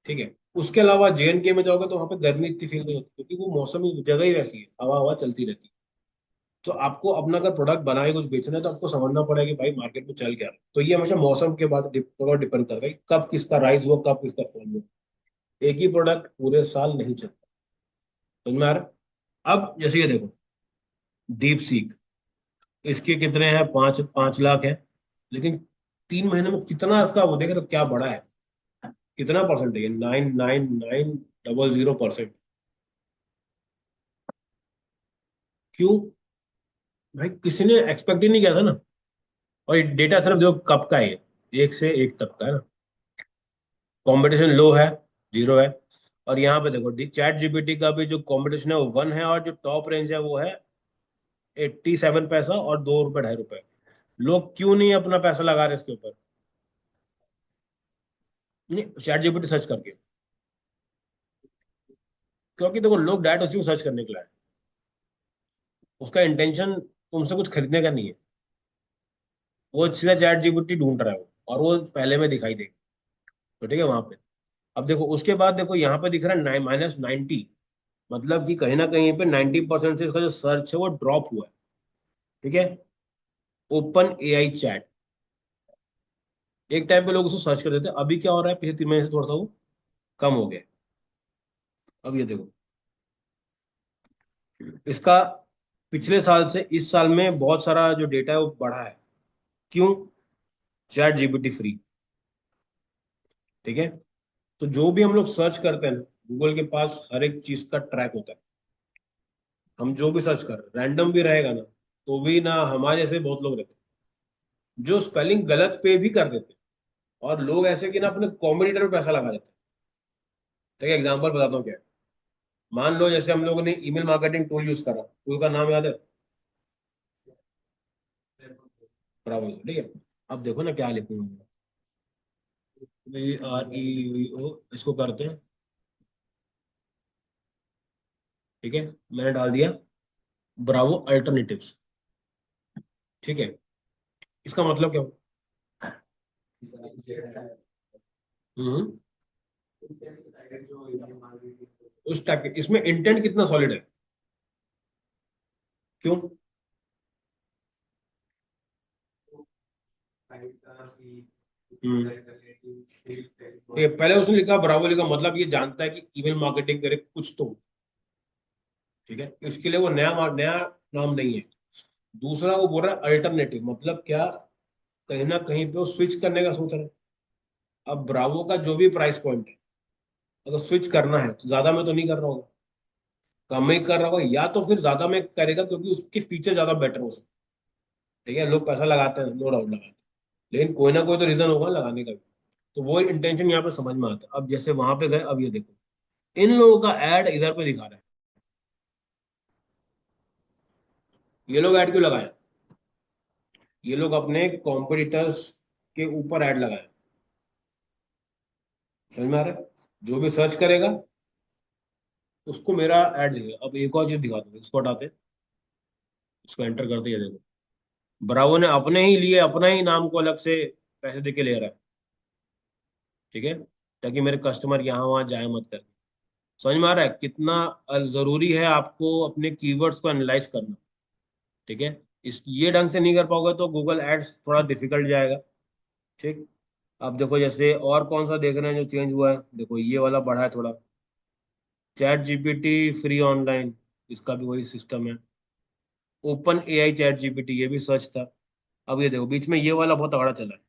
ठीक है, उसके अलावा जेएनके में जाओगे तो वहां पे गर्मी इतनी फील नहीं होती, क्योंकि वो मौसम ही जगह ही वैसी है, हवा हवा चलती रहती है। तो आपको अपना अगर प्रोडक्ट बना के कुछ बेचना है तो आपको समझना पड़ेगा कि भाई मार्केट में चल क्या रहा है। तो ये हमेशा मौसम के बाद थोड़ा डिपेंड करता है कि कब किसका राइज हुआ, कब किसका फॉल हुआ। एक ही प्रोडक्ट पूरे साल नहीं चलता। समझ में आ रहा है? अब जैसे ये देखो, डीप सीक, इसके कितने हैं, 5 5 लाख है। लेकिन 3 महीने में कितना इसका वो देख रहे हो क्या बड़ा है, कितना परसेंट है, 99,900%। क्यों? भाई किसी ने एक्सपेक्ट ही नहीं किया था ना। और ये डेटा सिर्फ देखो कब का है, ये 1 से 1 तक का है ना। कंपटीशन लो है, 0 है। और यहाँ पे देखो चैट जीपीटी का भी जो कंपटीशन है वो 1 है, और जो टॉप रेंज है वो है 87 पैसा और 2 रुपए 2.5 रुपए। लोग क्यों नहीं अपना पैसा लगा रहे इसके ऊपर? नहीं, चैट जीपीटी सर्च करके। क्योंकि देखो लोग डायरेक्ट उसी को सर्च करने के लिए आए। उसका इंटेंशन तुमसे कुछ खरीदने का नहीं है। वो सीधा चैट जीपीटी ढूंढ रहा है वो, और वो पहले में दिखाई देगा। तो ठीक है वहां पे। अब देखो उसके बाद देखो यहाँ पे दिख रहा है -90। मतलब कि कहीं ना कहीं पे 90% से इसका जो सर्च है वो ड्रॉप हुआ है। ठीक है, ओपन एआई चैट, एक टाइम पे लोग उसको सर्च करते थे, अभी क्या हो रहा है, पिछले 3 महीने से थोड़ा सा वो कम हो गया। अब ये देखो इसका पिछले साल से इस साल में बहुत सारा जो डेटा है वो बढ़ा है। क्यों? Chat GPT free. ठीक है, तो जो भी हम लोग सर्च करते हैं गूगल के पास हर एक चीज का ट्रैक होता है। हम जो भी सर्च कर रहे हैं रैंडम भी रहेगा ना, तो भी ना हमारे जैसे बहुत लोग रहते हैं जो स्पेलिंग गलत पे भी कर देते हैं। और लोग ऐसे कि ना अपने कॉम्पिटिटर पे पैसा लगा देते हैं। ठीक है, एग्जाम्पल बताता हूँ क्या है। मान लो जैसे हम लोगों ने ईमेल मार्केटिंग टूल यूज करा, टूल का नाम याद है? ब्रावो, ठीक है। अब देखो ना क्या लिखूंगा, BREVO, इसको करते हैं, ठीक है। मैंने डाल दिया ब्रावो अल्टरनेटिव्स, ठीक है। इसका मतलब क्या हो? हम्म। उस टाइप के इसमें इंटेंट कितना सॉलिड है? क्यों? हम्म। ये पहले उसने लिखा ब्रावो, लिखा मतलब ये जानता है कि ईमेल मार्केटिंग करे कुछ तो, ठीक है। इसके लिए वो नया नाम नहीं है। दूसरा वो बोल रहा है अल्टरनेटिव, मतलब क्या, कहीं ना कहीं पे वो स्विच करने का सोच रहा है। अब ब्रावो का जो भी प्राइस पॉइंट है, अगर स्विच करना है तो ज्यादा में तो नहीं कर रहा होगा, कम में ही कर रहा होगा, या तो फिर ज्यादा में करेगा क्योंकि उसके फीचर ज्यादा बेटर हो सकते हैं, ठीक है। लोग पैसा लगाते हैं, नो डाउट लगाते हैं, लेकिन कोई ना कोई तो रीजन होगा लगाने का भी। तो वो इंटेंशन यहाँ पे समझ में आता है। अब जैसे वहां पे गए, अब ये देखो, इन लोगों का एड इधर पे दिखा रहा है। ये लोग ऐड क्यों लगाए? ये लोग अपने कॉम्पिटिटर्स के ऊपर ऐड लगाए। समझ में आ रहा है? जो भी सर्च करेगा उसको मेरा ऐड दिखेगा। अब एक और चीज दिखा दूंगा, इसको हटाते हैं, इसको एंटर करते हैं, ये देखो, ब्रावो ने अपने ही लिए अपना ही नाम को अलग से पैसे दे के ले रहा है, ठीक है, ताकि मेरे कस्टमर यहाँ वहां जाए मत कर। समझ में आ रहा है कितना जरूरी है आपको अपने कीवर्ड्स को एनालाइज करना, ठीक है। इस ये ढंग से नहीं कर पाओगे तो गूगल एड्स थोड़ा डिफिकल्ट जाएगा, ठीक। अब देखो जैसे और कौन सा देख रहे हैं जो चेंज हुआ है, देखो ये वाला बढ़ा है थोड़ा, चैट जीपीटी फ्री ऑनलाइन, इसका भी वही सिस्टम है। ओपन एआई चैट जीपीटी, ये भी सर्च था। अब ये देखो बीच में ये वाला बहुत तगड़ा चला है,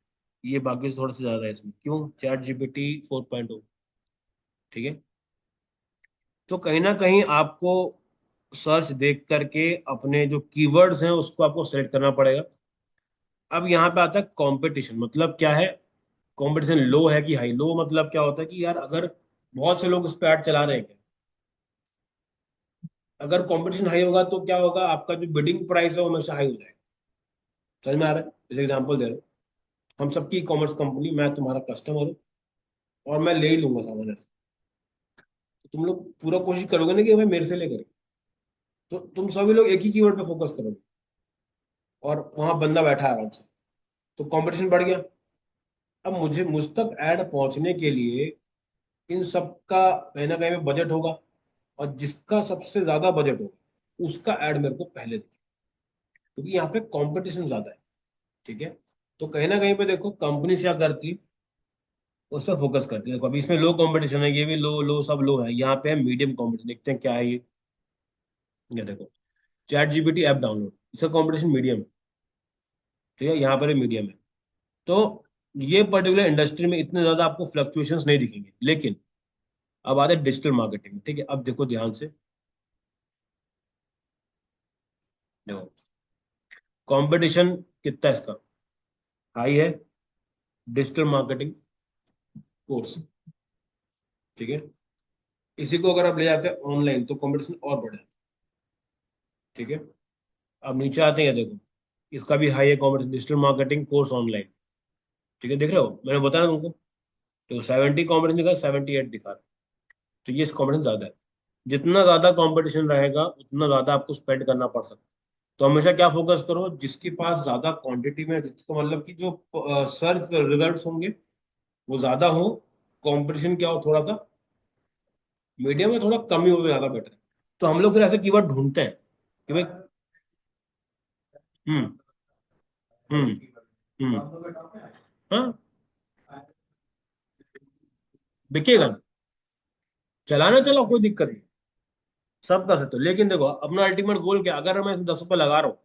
ये बाकी से थोड़ा सा ज्यादा है इसमें, क्यों? चैट जीपीटी 4.0, ठीक है। तो कहीं ना कहीं आपको सर्च देख करके अपने जो कीवर्ड्स हैं उसको आपको सेलेक्ट करना पड़ेगा। अब यहाँ पे आता है कंपटीशन, मतलब क्या है? कंपटीशन लो है कि हाई? लो मतलब क्या होता है कि यार अगर बहुत से लोग उस पर ऐड चला रहे हैं, अगर कंपटीशन हाई होगा तो क्या होगा, आपका जो बिडिंग प्राइस है वो हमेशा हाई हो जाएगा। समझ में आ रहा है? जैसे एग्जांपल दे रहा हूँ, हम सबकी कॉमर्स कंपनी, मैं तुम्हारा कस्टमर हूँ और मैं ले ही लूंगा सामान ऐसे, तो तुम लोग पूरा कोशिश करोगे ना कि भाई मेरे से लेकर, तो तुम सभी लोग एक ही कीवर्ड पे फोकस करोगे और वहां बंदा बैठा है आराम से, तो कंपटीशन बढ़ गया। अब मुझ तक ऐड पहुंचने के लिए इन सब का कहीं ना कहीं पे बजट होगा, और जिसका सबसे ज्यादा बजट होगा उसका ऐड मेरे को पहले दे, क्योंकि यहाँ पे कंपटीशन ज्यादा है, ठीक है। तो कहीं ना कहीं पे देखो कंपनी क्या करती है, उस पर फोकस करती है। देखो अभी इसमें लो कंपटीशन है, ये भी लो, लो सब लो है, यहाँ पे है मीडियम कंपटीशन। देखते हैं क्या है ये देखो, चैट जीपीटी ऐप डाउनलोड, इसका कंपटीशन मीडियम है, ठीक है, यहाँ पर मीडियम है। तो ये पर्टिकुलर इंडस्ट्री में इतने ज्यादा आपको फ्लक्चुएशंस नहीं दिखेंगे, लेकिन अब आते हैं डिजिटल मार्केटिंग में, ठीक है। अब देखो ध्यान से, देखो कंपटीशन कितना है इसका, हाई है। डिजिटल मार्केटिंग कोर्स, ठीक है, इसी को अगर आप ले जाते हैं ऑनलाइन तो कंपटीशन और बढ़े, ठीक है। अब नीचे आते हैं, देखो इसका भी हाई है competition, digital marketing course online, ठीक है। देख रहे हो, मैंने बताया तुमको, तो 70 कंपटीशन दिखा, 78 दिखा रहा है। तो ये कंपटीशन ज्यादा है। जितना ज्यादा कंपटीशन रहेगा उतना ज्यादा आपको स्पेंड करना पड़ सकता है। तो हमेशा क्या फोकस करो, जिसके पास ज्यादा क्वांटिटी में, जिसका मतलब कि जो सर्च रिजल्ट्स होंगे वो ज्यादा हो, कंपटीशन क्या हो थोड़ा सा मीडियम में, थोड़ा कम ही हो तो ज्यादा बेटर है। तो हम लोग फिर ऐसे कीवर्ड ढूंढते हैं कि भाई, हम्म, हम्म, हाँ, बिकेगा ना, चलाना चलाओ, कोई दिक्कत नहीं, सब कर सकते हो। लेकिन देखो अपना अल्टीमेट गोल क्या, अगर मैं 10 रुपए लगा रहा हूँ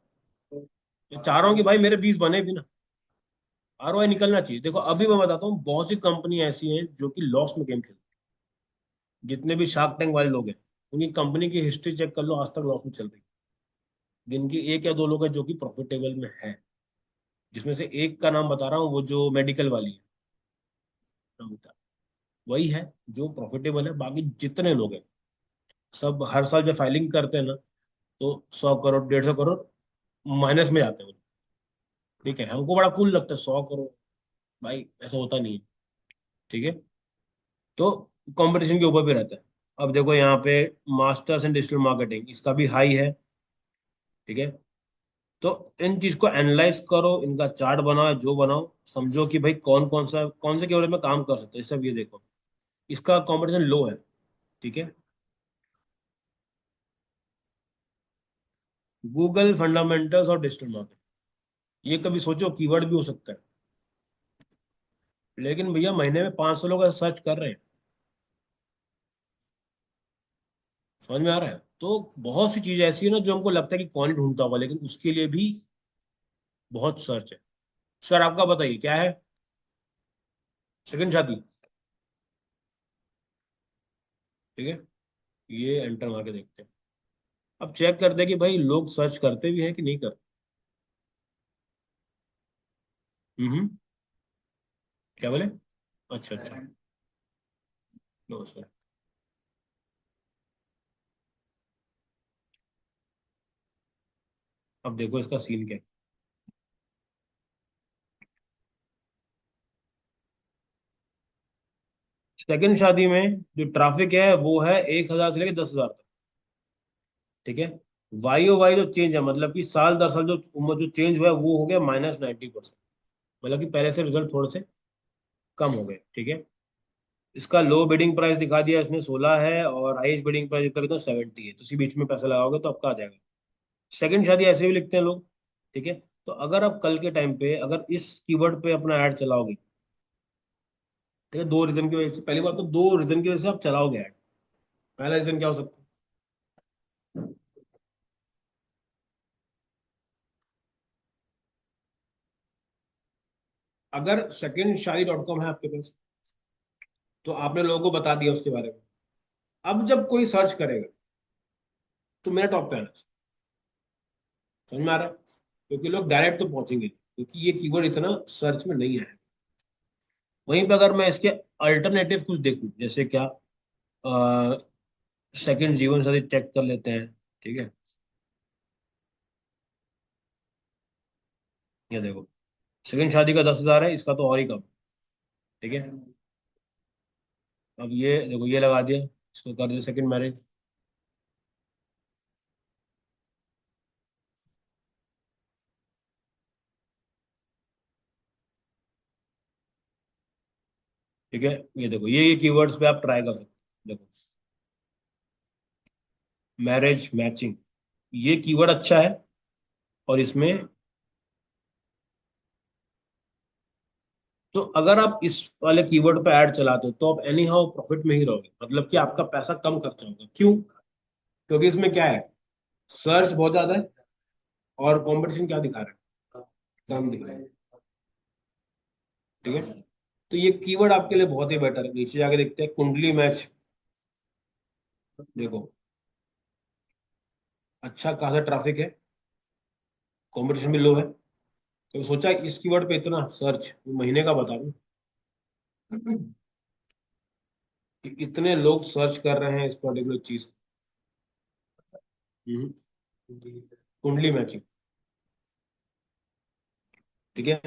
तो चाह रहा हूँ कि भाई मेरे 20 बने भी ना, आरओआई निकलना चाहिए। देखो अभी मैं बताता हूँ, बहुत सी कंपनी ऐसी हैं जो कि लॉस में गेम खेलती हैं। जितने भी शार्क टैंक वाले लोग हैं, उनकी कंपनी की हिस्ट्री चेक कर लो, आज तक लॉस में चल रही है। जिनकी एक या दो लोग हैं जो कि प्रॉफिटेबल में है, जिसमें से एक का नाम बता रहा हूँ, वो जो मेडिकल वाली है, नाम बता, वही है जो प्रॉफिटेबल है। बाकी जितने लोग हैं सब हर साल जब फाइलिंग करते हैं ना, तो 100 करोड़ 150 करोड़ माइनस में जाते हैं। ठीक है, हमको बड़ा कूल लगता है 100 करोड़, भाई ऐसा होता नहीं है। ठीक है। तो कंपटीशन के ऊपर भी रहता है। अब देखो यहाँ पे मास्टर्स इन डिजिटल मार्केटिंग, इसका भी हाई है। ठीक है। तो इन चीज को एनालाइज करो, इनका चार्ट बनाओ, जो बनाओ, समझो कि भाई कौन से केवल में काम कर सकते हैं, सब ये देखो। इसका कंपटीशन लो है। ठीक है। गूगल फंडामेंटल्स और डिजिटल मार्केटिंग, ये कभी सोचो कीवर्ड भी हो सकता है। लेकिन भैया महीने में 500 लोग सर्च कर रहे हैं। समझ में आ रहा है? तो बहुत सी चीजें ऐसी है ना जो हमको लगता है कि कौन ही ढूंढता होगा, लेकिन उसके लिए भी बहुत सर्च है। सर आपका बताइए क्या है? सेकंड शादी। ठीक है। ये एंटर मार के देखते हैं। अब चेक करते हैं कि भाई लोग सर्च करते भी हैं कि नहीं करते। हम्म। क्या बोले? अच्छा अच्छा। No sir. अब देखो इसका सीन क्या है। सेकंड शादी में जो ट्रैफिक है वो है 1,000 से लेकर 10,000 तक। ठीक है। वाई ओ वाई जो चेंज है, मतलब कि साल दर साल जो उम्र जो चेंज हुआ है वो हो गया -90%। मतलब कि पहले से रिजल्ट थोड़े से कम हो गए। ठीक है। इसका लो बिडिंग प्राइस दिखा दिया इसने 16 है, और हाईएस्ट बिडिंग प्राइस इतना कितना 70 है। तो इसी बीच में पैसा लगाओगे तो आपका आ जाएगा। सेकंड शादी ऐसे भी लिखते हैं लोग। ठीक है। तो अगर आप कल के टाइम पे अगर इस कीवर्ड पे अपना ऐड चलाओगे, ठीक है, दो रीजन की वजह से, पहली बात तो दो रीजन की वजह से आप चलाओगे ऐड। पहला रीजन क्या हो सकता है? अगर सेकंड शादी डॉट कॉम है आपके पास, तो आपने लोगों को बता दिया उसके बारे में। अब जब कोई सर्च करेगा तो मेरा टॉप पे आना चाहिए। समझ में आ रहा है? क्योंकि लोग डायरेक्ट तो पहुंचेंगे नहीं, क्योंकि ये कीवर्ड इतना सर्च में नहीं है। वहीं पे अगर मैं इसके अल्टरनेटिव कुछ देखूं, जैसे क्या, सेकंड जीवन साथी चेक कर लेते हैं। ठीक है। ये देखो, सेकंड शादी का 10,000 है, इसका तो और ही कम। ठीक है। अब ये देखो, ये लगा दिया, इसको कर दिया सेकंड मैरिज। ठीक है। ये देखो, ये कीवर्ड्स पे आप ट्राई कर सकते हो। देखो, मैरिज मैचिंग, ये कीवर्ड अच्छा है। और इसमें तो अगर आप इस वाले कीवर्ड पे ऐड चलाते हो तो आप एनी हाउ प्रॉफिट में ही रहोगे, मतलब कि आपका पैसा कम खर्चा होगा। क्यों? क्योंकि इसमें क्या है, सर्च बहुत ज्यादा है, और कंपटीशन क्या दिखा रहा है, कम दिखा रहा है। ठीक है। तो ये कीवर्ड आपके लिए बहुत ही बेटर है। नीचे जाके देखते हैं कुंडली मैच। देखो, अच्छा खासा ट्रैफिक है, कंपटीशन भी लो है। तो सोचा इस कीवर्ड पे इतना सर्च महीने का बता दूं कि इतने लोग सर्च कर रहे हैं इस पर्टिकुलर चीज को। हम्म। कुंडली मैचिंग। ठीक है।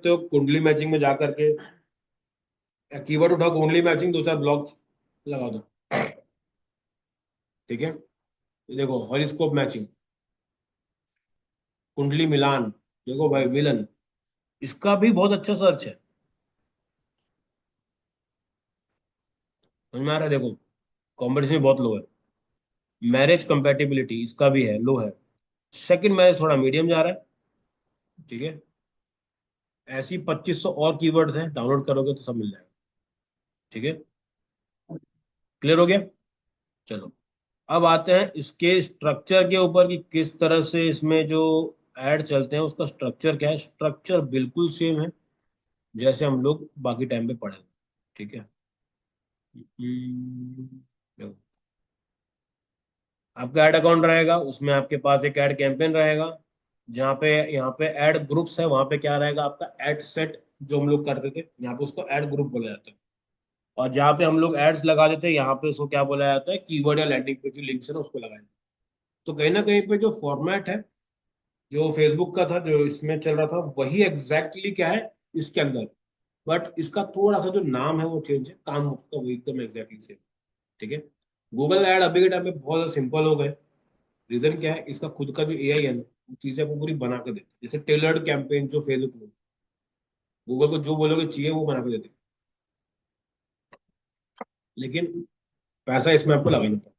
तो कुंडली मैचिंग में जाकर के कीवर्ड उठाओ, कुंडली मैचिंग, दो चार ब्लॉग लगा दो। ठीक है। ये देखो, हॉरिस्कोप मैचिंग, कुंडली मिलान, देखो भाई विलन, इसका भी बहुत अच्छा सर्च है। समझ में आ रहा है? देखो, कंपटीशन भी बहुत लो है। मैरिज कंपेटिबिलिटी, इसका भी है, लो है। सेकंड मैरिज थोड़ा मीडियम जा रहा है। ठीक है। ऐसी 2500 और कीवर्ड्स हैं, डाउनलोड करोगे तो सब मिल जाएगा। ठीक है। क्लियर हो गया? चलो, अब आते हैं इसके स्ट्रक्चर के ऊपर कि किस तरह से इसमें जो ऐड चलते हैं उसका स्ट्रक्चर क्या है। स्ट्रक्चर बिल्कुल सेम है जैसे हम लोग बाकी टाइम पे पढ़े। ठीक है। देखो, आपका ऐड अकाउंट रहेगा, उसमें आपके पास एक ऐड कैंपेन रहेगा। जहाँ पे यहाँ पे ऐड ग्रुप्स है, वहां पे क्या रहेगा आपका ऐड सेट, जो हम लोग करते थे यहाँ पे उसको ऐड ग्रुप बोला जाता है। और जहाँ पे हम लोग एड्स लगा देते हैं, यहाँ पे उसको क्या बोला जाता है, कीवर्ड या लैंडिंग पेज की लिंक्स है ना, उसको लगाया। तो कहीं ना कहीं पे जो फॉर्मेट है, जो फेसबुक का था, जो इसमें चल रहा था, वही एग्जैक्टली क्या है इसके अंदर। बट इसका थोड़ा सा जो नाम है वो चेंज है, काम का वो एकदम एग्जैक्टली सेम। ठीक है। गूगल ऐड अभी के टाइम पे बहुत ज्यादा सिंपल हो गए। रीजन क्या है, इसका खुद का जो एआई है ना, वो चीजें आपको पूरी बना के देते हैं। जैसे टेलर्ड कैंपेन जो फेसबुक में, गूगल को जो बोलोगे चाहिए वो बना के देते हैं। लेकिन पैसा इसमें आपको लगाना पड़ता है।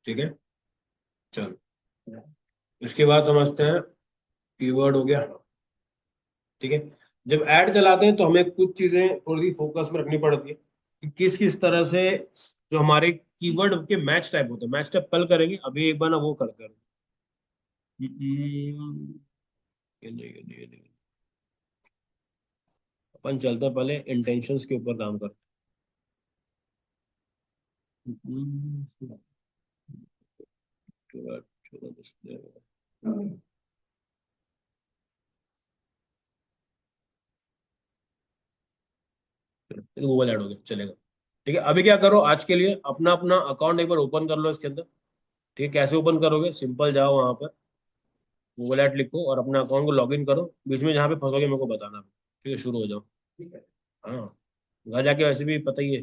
ठीक है। चलो, इसके बाद समझते हैं, कीवर्ड हो गया। ठीक है। जब ऐड चलाते हैं तो हमें कुछ चीजें थोड़ी सी फोकस में रखनी पड़ती है कि किस किस तरह से जो हमारे कीवर्ड के मैच टाइप होते हैं, मैच टाइप कल करेंगे, अभी एक बार ना वो करते हैं। ये नहीं। अपन चलते हैं पहले इंटेंशंस के ऊपर काम करते हैं। गूगल ऐड हो गया, चलेगा। ठीक है, अभी क्या करो, आज के लिए अपना अपना अकाउंट एक बार ओपन कर लो इसके अंदर। ठीक है, कैसे ओपन करोगे, सिंपल जाओ वहां पर, गूगल ऐड लिखो और अपना अकाउंट को लॉग इन करो। बीच में जहाँ पे फंसोगे मेरे को बताना। ठीक है, शुरू हो जाओ। ठीक है। हाँ, घर जाके वैसे भी पता ही है।